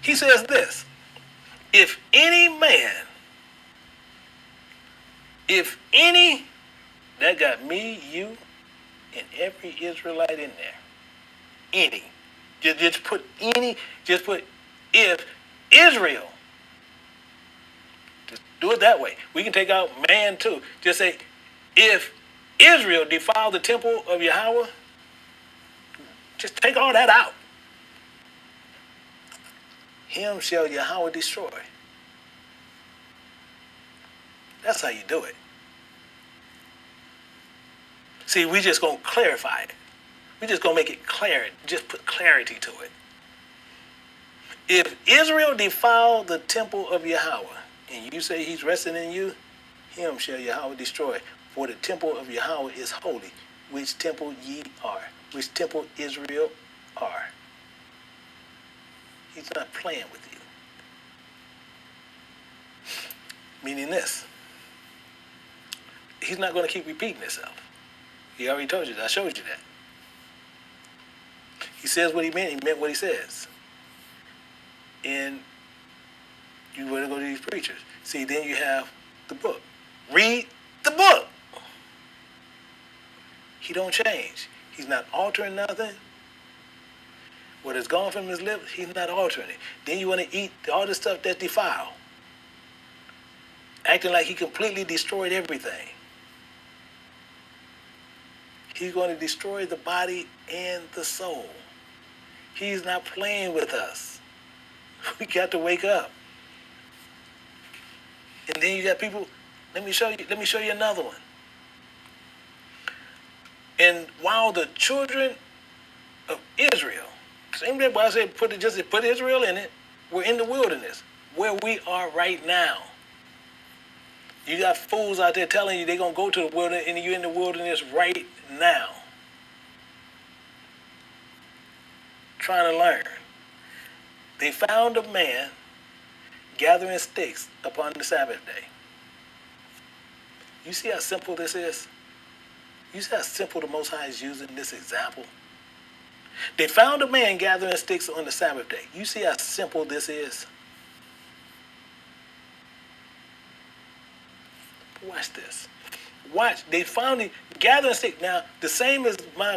He says this, if any, that got me, you, and every Israelite in there. Any. Just put if Israel. Just do it that way. We can take out man too. Just say, if Israel defiled the temple of Yahweh, just take all that out. Him shall Yahweh destroy. That's how you do it. See, we just going to clarify it. We just going to make it clear. Just put clarity to it. If Israel defile the temple of Yahweh, and you say he's resting in you, him shall Yahweh destroy. For the temple of Yahweh is holy, which temple ye are, which temple Israel are. He's not playing with you. Meaning this. He's not going to keep repeating himself. He already told you that. I showed you that. He says what he meant. He meant what he says. And you want to go to these preachers. See, then you have the book. Read the book. He don't change. He's not altering nothing. What is gone from his lips, he's not altering it. Then you want to eat all the stuff that's defiled. Acting like he completely destroyed everything. He's going to destroy the body and the soul. He's not playing with us. We got to wake up. And then you got people, let me show you another one. And while the children of Israel, same way I said put Israel in it, we're in the wilderness, where we are right now. You got fools out there telling you they're going to go to the wilderness, and you're in the wilderness right now. Trying to learn. They found a man gathering sticks upon the Sabbath day. You see how simple this is? You see how simple the Most High is using this example? They found a man gathering sticks on the Sabbath day. You see how simple this is? Watch this. Watch. They found him gathering sticks. Now, the same as my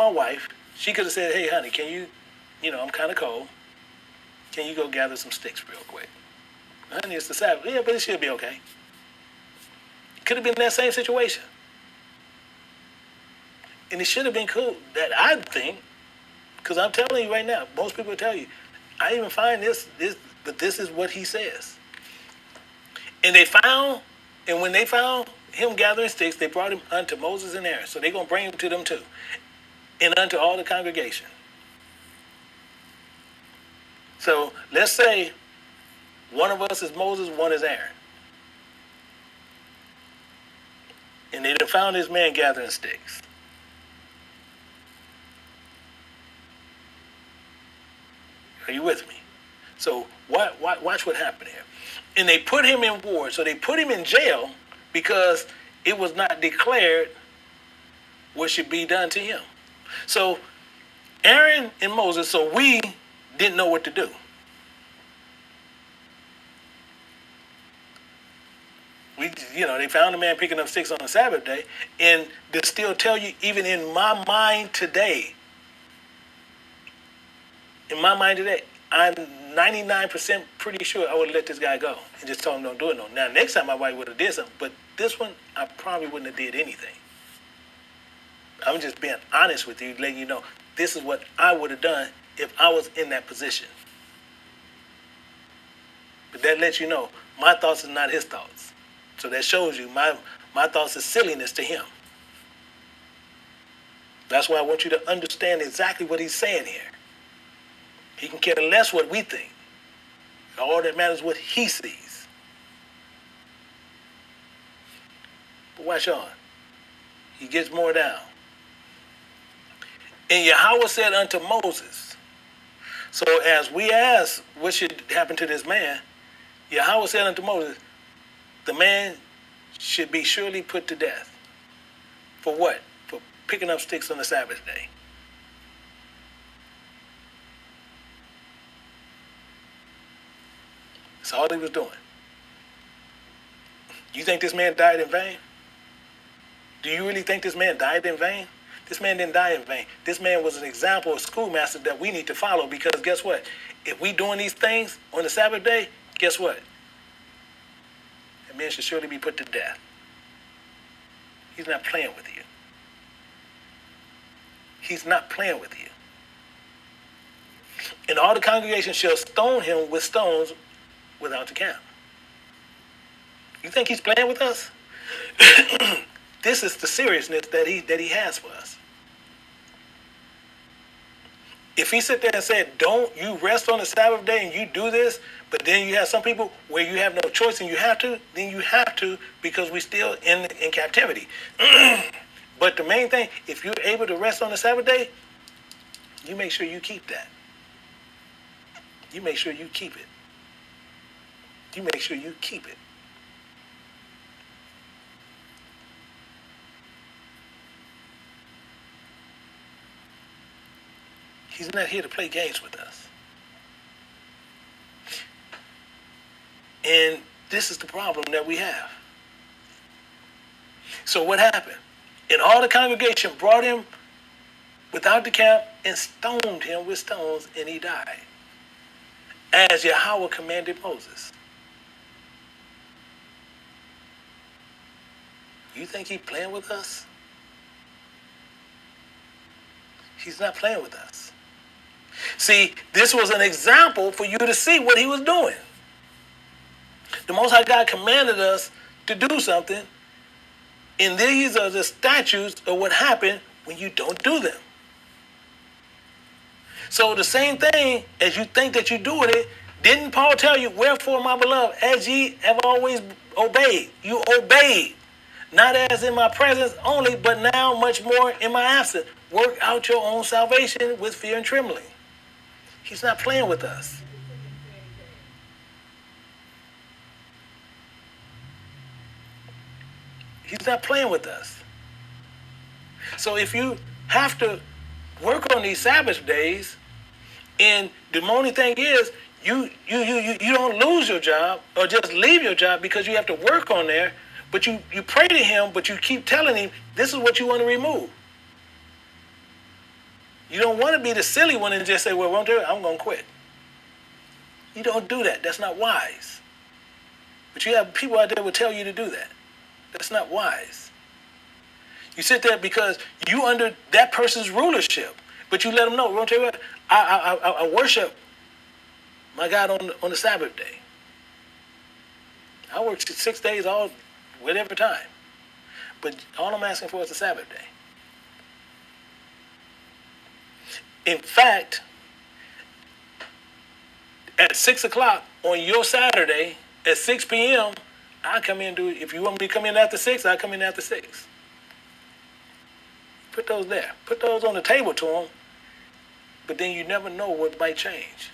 wife. She could have said, "Hey, honey, can you, I'm kind of cold. Can you go gather some sticks real quick?" Honey, it's the Sabbath. Yeah, but it should be okay. Could have been that same situation. And it should have been cool, that I think, because I'm telling you right now, most people will tell you, I even find this, but this is what he says. And when they found him gathering sticks, they brought him unto Moses and Aaron. So they're going to bring him to them too. And unto all the congregation. So let's say one of us is Moses, one is Aaron. And they found this man gathering sticks. Are you with me? So watch what happened here. And they put him in ward. So they put him in jail because it was not declared what should be done to him. So Aaron and Moses, so we didn't know what to do. They found a man picking up sticks on the Sabbath day, and they still tell you, even in my mind today, I'm 99% pretty sure I would have let this guy go and just told him don't do it no. Now, next time my wife would have did something, but this one, I probably wouldn't have did anything. I'm just being honest with you, letting you know this is what I would have done if I was in that position. But that lets you know my thoughts are not his thoughts. So that shows you my thoughts is silliness to him. That's why I want you to understand exactly what he's saying here. He can care less what we think. All that matters is what he sees. But watch on. He gets more down. And Yahweh said unto Moses, so as we ask what should happen to this man, Yahweh said unto Moses, the man should be surely put to death. For what? For picking up sticks on the Sabbath day. That's all he was doing. You think this man died in vain? Do you really think this man died in vain? This man didn't die in vain. This man was an example of schoolmaster that we need to follow, because guess what? If we doing these things on the Sabbath day, guess what? That man should surely be put to death. He's not playing with you. He's not playing with you. And all the congregation shall stone him with stones without the camp. You think he's playing with us? This is the seriousness that he has for us. If he sit there and said, don't you rest on the Sabbath day and you do this, but then you have some people where you have no choice and you have to, then you have to, because we're still in captivity. But the main thing, if you're able to rest on the Sabbath day, you make sure you keep that. You make sure you keep it. You make sure you keep it. He's not here to play games with us. And this is the problem that we have. So what happened? And all the congregation brought him without the camp and stoned him with stones, and he died, as Yahweh commanded Moses. You think he's playing with us? He's not playing with us. See, this was an example for you to see what he was doing. The Most High God commanded us to do something, and these are the statutes of what happened when you don't do them. So the same thing as you think that you're doing it, didn't Paul tell you, wherefore, my beloved, as ye have always obeyed, you obeyed, not as in my presence only, but now much more in my absence. Work out your own salvation with fear and trembling. He's not playing with us. He's not playing with us. So if you have to work on these Sabbath days, and the only thing is, you don't lose your job or just leave your job because you have to work on there, but you pray to him, but you keep telling him, this is what you want to remove. You don't want to be the silly one and just say, well, won't do it, I'm going to quit. You don't do that. That's not wise. But you have people out there who will tell you to do that. That's not wise. You sit there because you under that person's rulership, but you let them know, won't tell you what, I worship my God on the Sabbath day. I work 6 days, whatever time. But all I'm asking for is the Sabbath day. In fact, at 6 o'clock on your Saturday, at 6 p.m., I come in and do it. If you want me to come in after 6, I come in after 6. Put those there. Put those on the table to them. But then you never know what might change.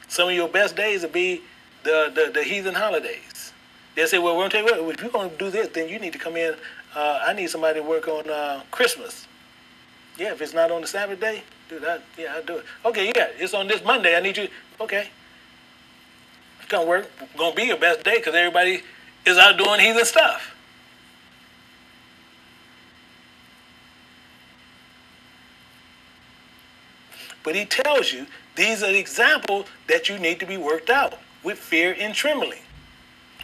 Some of your best days will be the heathen holidays. They'll say, well, we'll tell you what, if you're going to do this, then you need to come in. I need somebody to work on Christmas. Yeah, if it's not on the Sabbath day, do that. Yeah, I'll do it. Okay, yeah, it's on this Monday. I need you. Okay. It's going to work. It's going to be your best day because everybody is out doing heathen stuff. But he tells you these are examples that you need to be worked out with fear and trembling.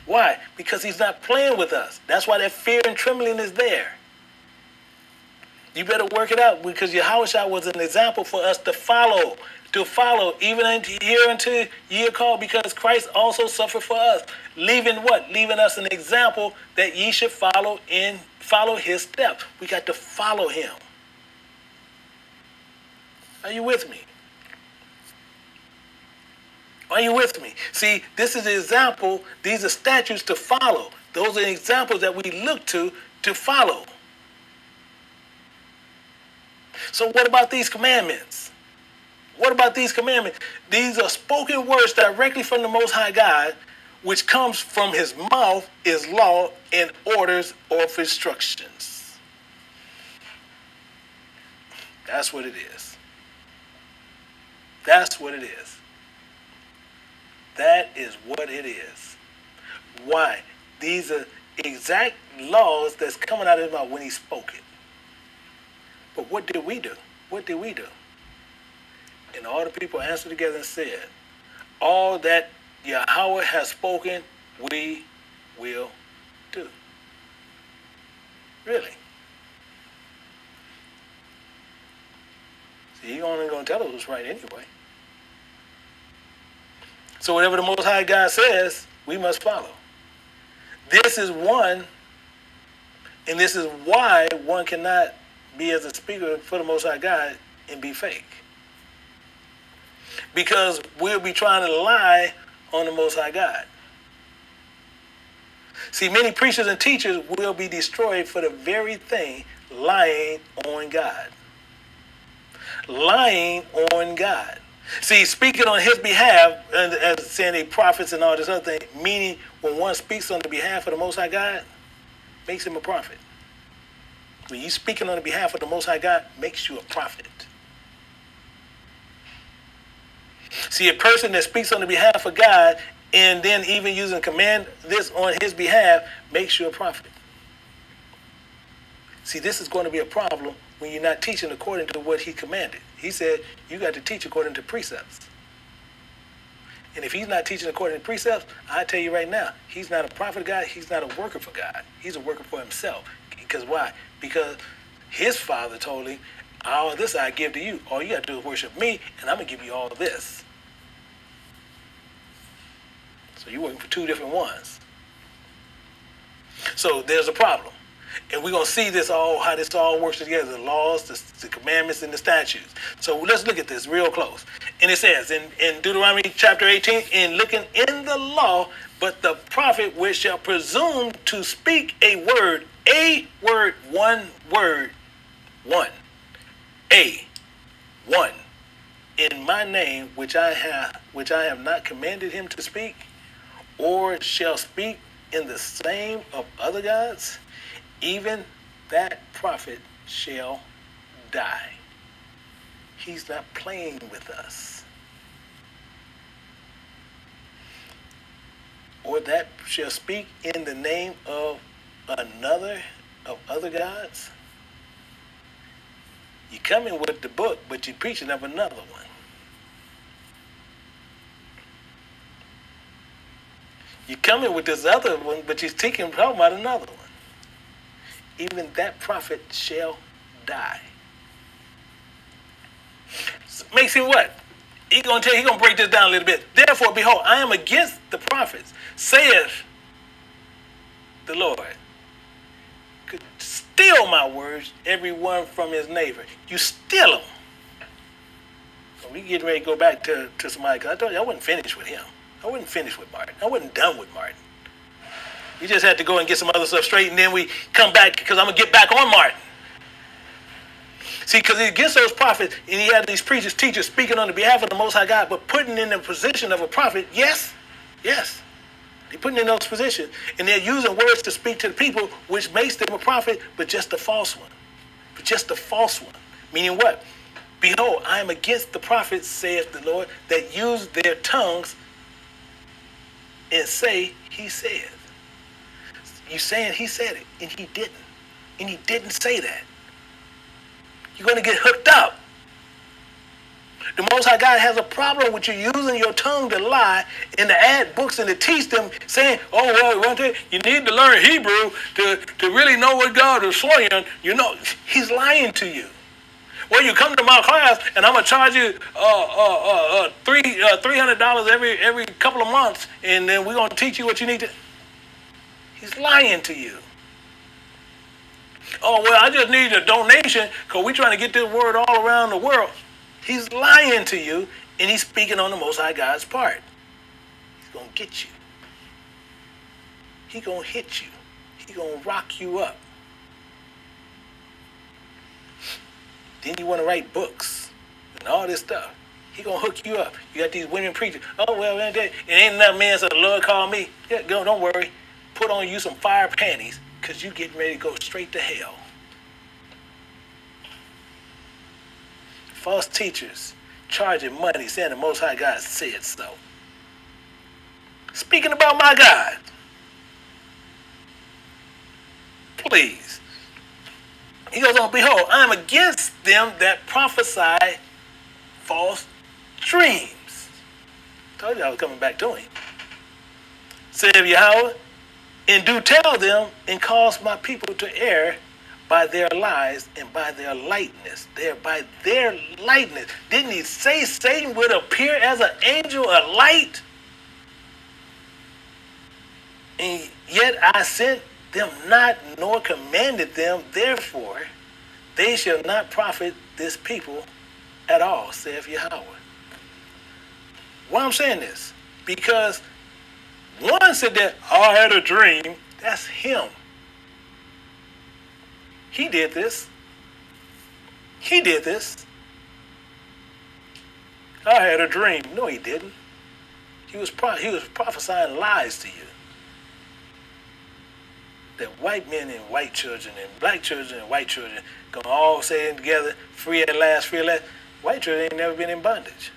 Why? Because he's not playing with us. That's why that fear and trembling is there. You better work it out because Yahushua was an example for us to follow, even here until ye are called, because Christ also suffered for us. Leaving what? Leaving us an example that ye should follow his steps. We got to follow him. Are you with me? Are you with me? See, this is an example. These are statutes to follow. Those are examples that we look to follow. So what about these commandments? What about these commandments? These are spoken words directly from the Most High God, which comes from his mouth is law and orders of instructions. That's what it is. That's what it is. That is what it is. Why? These are exact laws that's coming out of his mouth when he spoke it. But what did we do? What did we do? And all the people answered together and said, all that Yahweh has spoken, we will do. Really? See, he's only going to tell us what's right anyway. So whatever the Most High God says, we must follow. This is one, and this is why one cannot be as a speaker for the Most High God and be fake. Because we'll be trying to lie on the Most High God. See, many preachers and teachers will be destroyed for the very thing, lying on God. Lying on God. See, speaking on his behalf, and as saying the prophets and all this other thing, meaning when one speaks on the behalf of the Most High God, makes him a prophet. When you speaking on the behalf of the Most High God, makes you a prophet. See, a person that speaks on the behalf of God and then even using command this on his behalf makes you a prophet. See, this is going to be a problem when you're not teaching according to what he commanded. He said you got to teach according to precepts. And if he's not teaching according to precepts, I tell you right now, he's not a prophet of God. He's not a worker for God. He's a worker for himself. Because why? Because his father told him, all of this I give to you. All you got to do is worship me, and I'm going to give you all of this. So you're working for two different ones. So there's a problem. And we're going to see this all, how this all works together, the laws, the commandments, and the statutes. So let's look at this real close. And it says in Deuteronomy chapter 18, in looking in the law, but the prophet which shall presume to speak a word, one, in my name, which I have not commanded him to speak, or shall speak in the same of other gods, even that prophet shall die. He's not playing with us. Or that shall speak in the name of other gods. You come in with the book, but you're preaching of another one. You come in with this other one, but you're talking about another one. Even that prophet shall die. So makes him what? He's going to break this down a little bit. Therefore, behold, I am against the prophets, saith the Lord. Could steal my words, every one from his neighbor. You steal them. So we get ready to go back to somebody, because I told you I wasn't finished with him. I wasn't finished with Martin. I wasn't done with Martin. We just had to go and get some other stuff straight, and then we come back, because I'm going to get back on Martin. See, because he gets those prophets, and he had these preachers, teachers speaking on the behalf of the Most High God, but putting in the position of a prophet, yes. They're putting in those positions, and they're using words to speak to the people, which makes them a prophet, but just a false one. Meaning what? Behold, I am against the prophets, saith the Lord, that use their tongues and say, he said. You saying he said it, and he didn't. And he didn't say that. You're going to get hooked up. The Most High God has a problem with you using your tongue to lie and to add books and to teach them, saying, oh, well, you need to learn Hebrew to really know what God is saying. You know, he's lying to you. Well, you come to my class, and I'm going to charge you $300 every couple of months, and then we're going to teach you what you need to. He's lying to you. Oh, well, I just need a donation because we're trying to get this word all around the world. He's lying to you, and he's speaking on the Most High God's part. He's going to get you. He's going to hit you. He's going to rock you up. Then you want to write books and all this stuff. He's going to hook you up. You got these women preaching. Oh, well, it ain't enough man, so the Lord called me. Yeah, go, don't worry. Put on you some fire panties, because you're getting ready to go straight to hell. False teachers charging money, saying the Most High God said so. Speaking about my God. Please. He goes on, behold, I am against them that prophesy false dreams. Told you I was coming back to him. Said Yahweh, and do tell them and cause my people to err by their lies and by their lightness. By their lightness. Didn't he say Satan would appear as an angel of light? And yet I sent them not, nor commanded them. Therefore, they shall not profit this people at all, saith Yahweh. Why I'm saying this? Because one said that, I had a dream. That's him. He did this. I had a dream. No, he didn't. He was prophesying lies to you. That white men and white children and black children and white children gonna all say it together, free at last, free at last. White children ain't never been in bondage.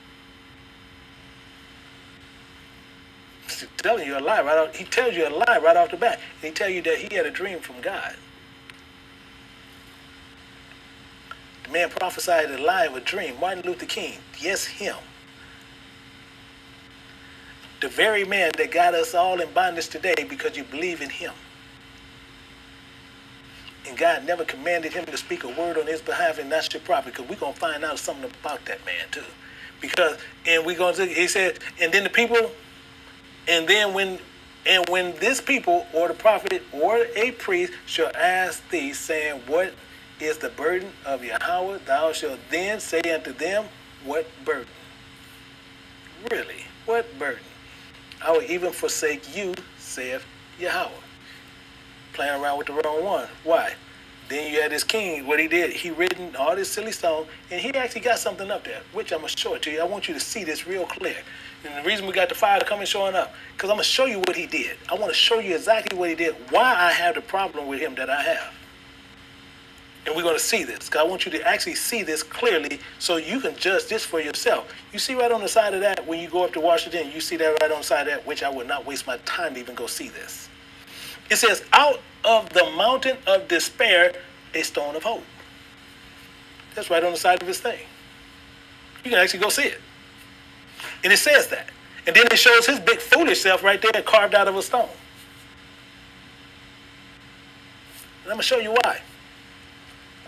He's telling you a lie right off. He tells you a lie right off the bat. And he tells you that he had a dream from God. The man prophesied a lie of a dream. Martin Luther King. Yes, him. The very man that got us all in bondage today because you believe in him. And God never commanded him to speak a word on his behalf, and that's your property, because we're going to find out something about that man too. Because, and we're going to, he said, and then the people, and then when this people or the prophet or a priest shall ask thee, saying, what is the burden of Yahweh? Thou shalt then say unto them, what burden? Really, what burden? I will even forsake you, saith Yahweh. Playing around with the wrong one. Why? Then you had this king, what he did, he written all this silly song, and he actually got something up there, which I'm going to show it to you. I want you to see this real clear. And the reason we got the fire coming showing up, because I'm going to show you what he did. I want to show you exactly what he did, why I have the problem with him that I have. And we're going to see this, because I want you to actually see this clearly so you can judge this for yourself. You see right on the side of that, when you go up to Washington, you see that right on the side of that, which I would not waste my time to even go see this. It says, out of the mountain of despair, a stone of hope. That's right on the side of his thing. You can actually go see it. And it says that. And then it shows his big foolish self right there carved out of a stone. And I'm going to show you why.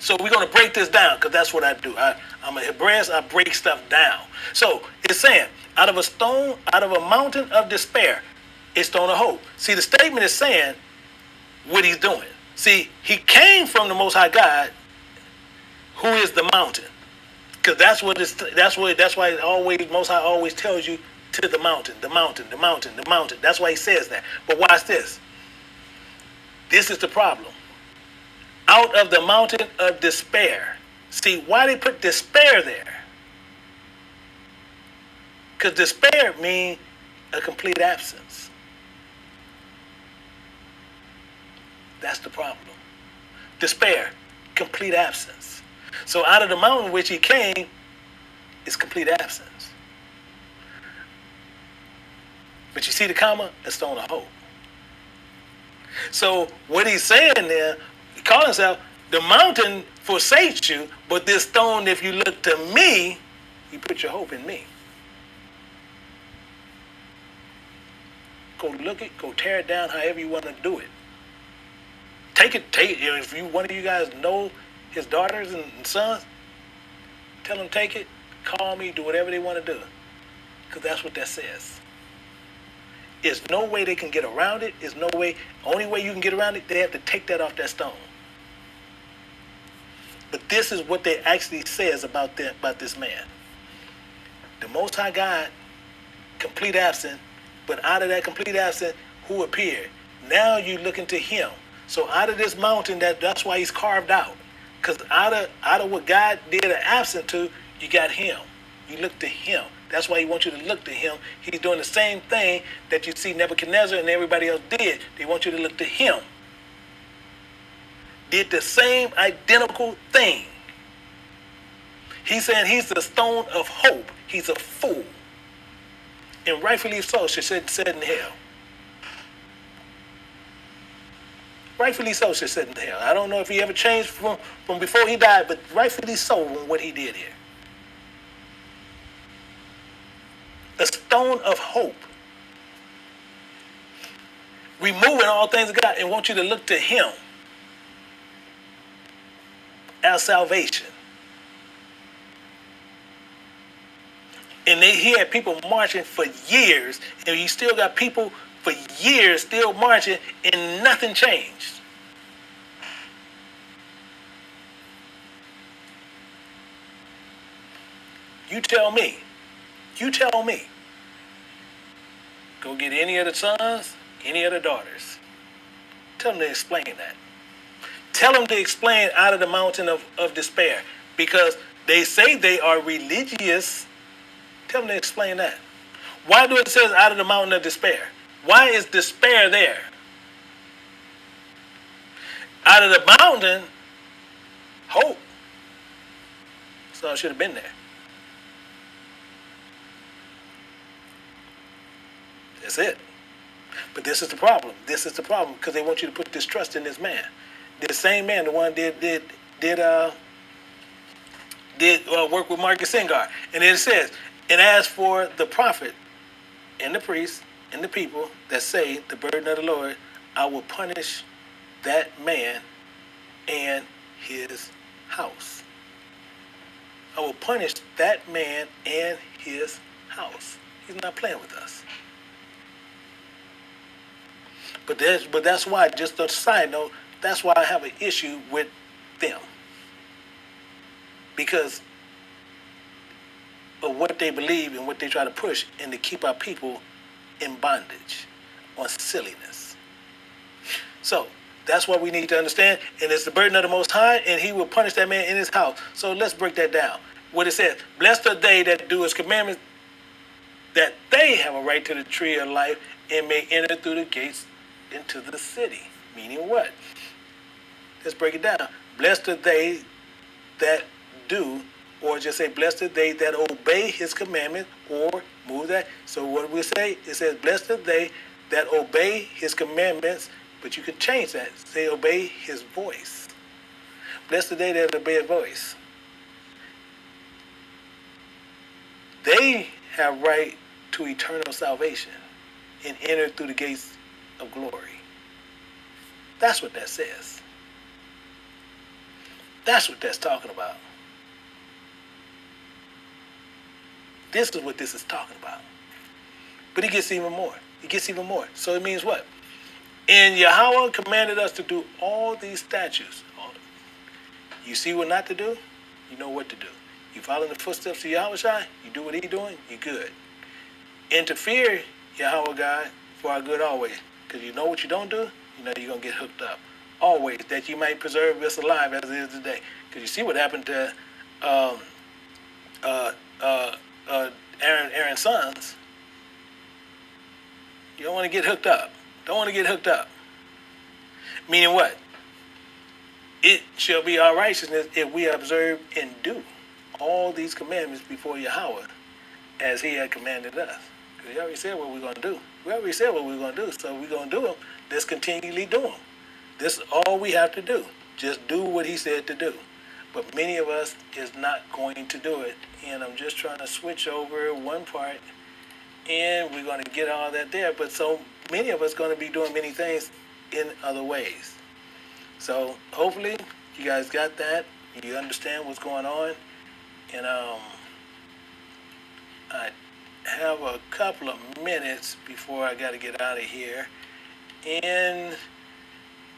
So we're going to break this down, because that's what I do. I'm a Hebraist. I break stuff down. So it's saying, out of a mountain of despair, a stone of hope. See, the statement is saying what he's doing. See, he came from the Most High God, who is the mountain. Because that's why it always, Most High always tells you to the mountain, the mountain, the mountain, the mountain. That's why he says that. But watch this. This is the problem. Out of the mountain of despair. See, why they put despair there? Because despair means a complete absence. That's the problem. Despair, complete absence. So out of the mountain which he came is complete absence. But you see the comma? A stone of hope. So what he's saying there, he called himself, the mountain forsakes you, but this stone, if you look to me, you put your hope in me. Go look it, go tear it down however you want to do it. Take it. If one of you guys know his daughters and sons, tell them take it, call me, do whatever they want to do. Because that's what that says. There's no way they can get around it. There's no way, only way you can get around it, they have to take that off that stone. But this is what they actually says about this man. The Most High God, complete absent, but out of that complete absent, who appeared? Now you looking to him. So out of this mountain, that's why he's carved out. Because out of what God did an absent to, you got him. You look to him. That's why he wants you to look to him. He's doing the same thing that you see Nebuchadnezzar and everybody else did. They want you to look to him. Did the same identical thing. He's saying he's the stone of hope. He's a fool. And rightfully so, should sit in hell. Rightfully so, should sit in hell. I don't know if he ever changed from before he died, but rightfully so on what he did here. A stone of hope. Removing all things of God and want you to look to him as salvation. And he had people marching for years, and you still got people for years still marching, and nothing changed. You tell me. Go get any of the sons, any of the daughters. Tell them to explain that. Tell them to explain out of the mountain of despair. Because they say they are religious. Tell them to explain that. Why do it says out of the mountain of despair? Why is despair there? Out of the mountain, hope. So it should have been there. That's it. But this is the problem. Because they want you to put this trust in this man. This same man, the one did did work with Marcus Singar. And then it says, and as for the prophet and the priest and the people that say the burden of the Lord, I will punish that man and his house. I will punish that man and his house. He's not playing with us. But that's why, just a side note, that's why I have an issue with them. Because of what they believe and what they try to push and to keep our people in bondage on silliness. So that's what we need to understand. And it's the burden of the Most High, and he will punish that man in his house. So let's break that down. What it says, blessed are they that do his commandments, that they have a right to the tree of life and may enter through the gates into the city. Meaning what? Let's break it down. Blessed are they that do, or just say, blessed are they that obey his commandment, or move that. So what we say, it says, blessed are they that obey his commandments, but you can change that. Say, obey his voice. Blessed are they that obey his voice. They have right to eternal salvation and enter through the gates of glory. That's what that says. That's what that's talking about. This is what this is talking about. But it gets even more. It gets even more. So it means what? And Yahweh commanded us to do all these statutes. You see what not to do, you know what to do. You follow in the footsteps of Yahweh Shai, you do what he's doing, you're good. And to fear Yahweh God for our good always. Because you know what you don't do, you know you're going to get hooked up. Always, that you might preserve us alive as it is today. Because you see what happened to Aaron's sons. You don't want to get hooked up. Don't want to get hooked up. Meaning what? It shall be our righteousness if we observe and do all these commandments before Yahweh as he had commanded us. Because he already said what we're going to do. We already said what we're going to do, so we're going to do them. Let's continually do them. This is all we have to do. Just do what he said to do. But many of us is not going to do it. And I'm just trying to switch over one part, and we're going to get all that there. But so many of us going to be doing many things in other ways. So hopefully you guys got that. You understand what's going on. And I have a couple of minutes before I got to get out of here and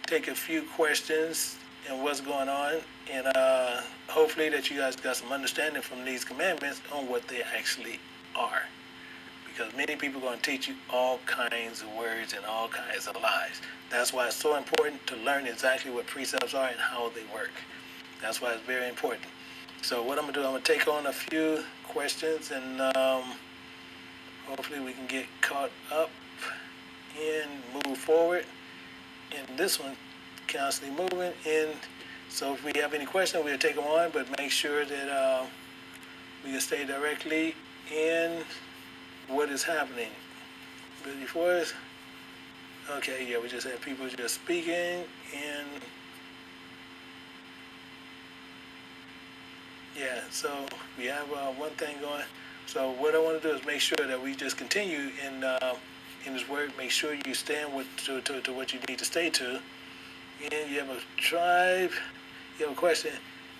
take a few questions and what's going on. And hopefully that you guys got some understanding from these commandments on what they actually are. Because many people are going to teach you all kinds of words and all kinds of lies. That's why it's so important to learn exactly what precepts are and how they work. That's why it's very important. So what I'm going to do, I'm going to take on a few questions, and hopefully we can get caught up and move forward. And this one constantly moving. And so if we have any questions, we'll take them on, but make sure that we can stay directly in what is happening. But before us, okay, yeah, we just had people just speaking, and yeah, so we have one thing going. So what I want to do is make sure that we just continue in this word. Make sure you stand with to what you need to stay to. And you have a tribe. You have a question.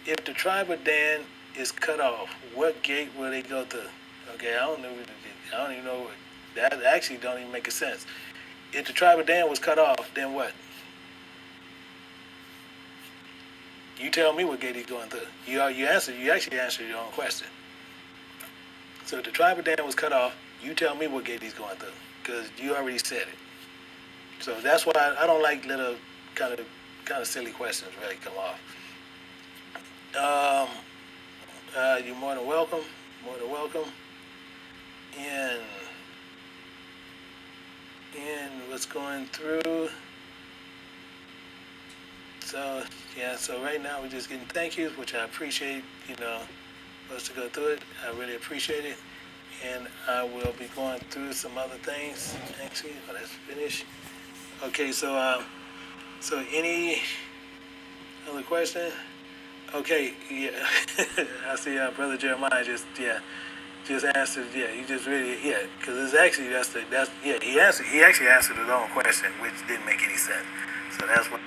If the tribe of Dan is cut off, what gate will they go through? Okay, I don't even know. That actually don't even make a sense. If the tribe of Dan was cut off, then what? You tell me what gate he's going through. You actually answered your own question. So if the tribe of Dan was cut off, you tell me what gate he's going through, because you already said it. So that's why I don't like little kind of silly questions really come off. You're more than welcome. More than welcome. And what's going through. So yeah, so right now we're just getting thank yous, which I appreciate, for us to go through it. I really appreciate it. And I will be going through some other things. Actually, let's finish. Okay, so any other question? Okay, yeah. I see Brother Jeremiah just answered, he just really, because it's actually, he actually answered his own question, which didn't make any sense. So that's what.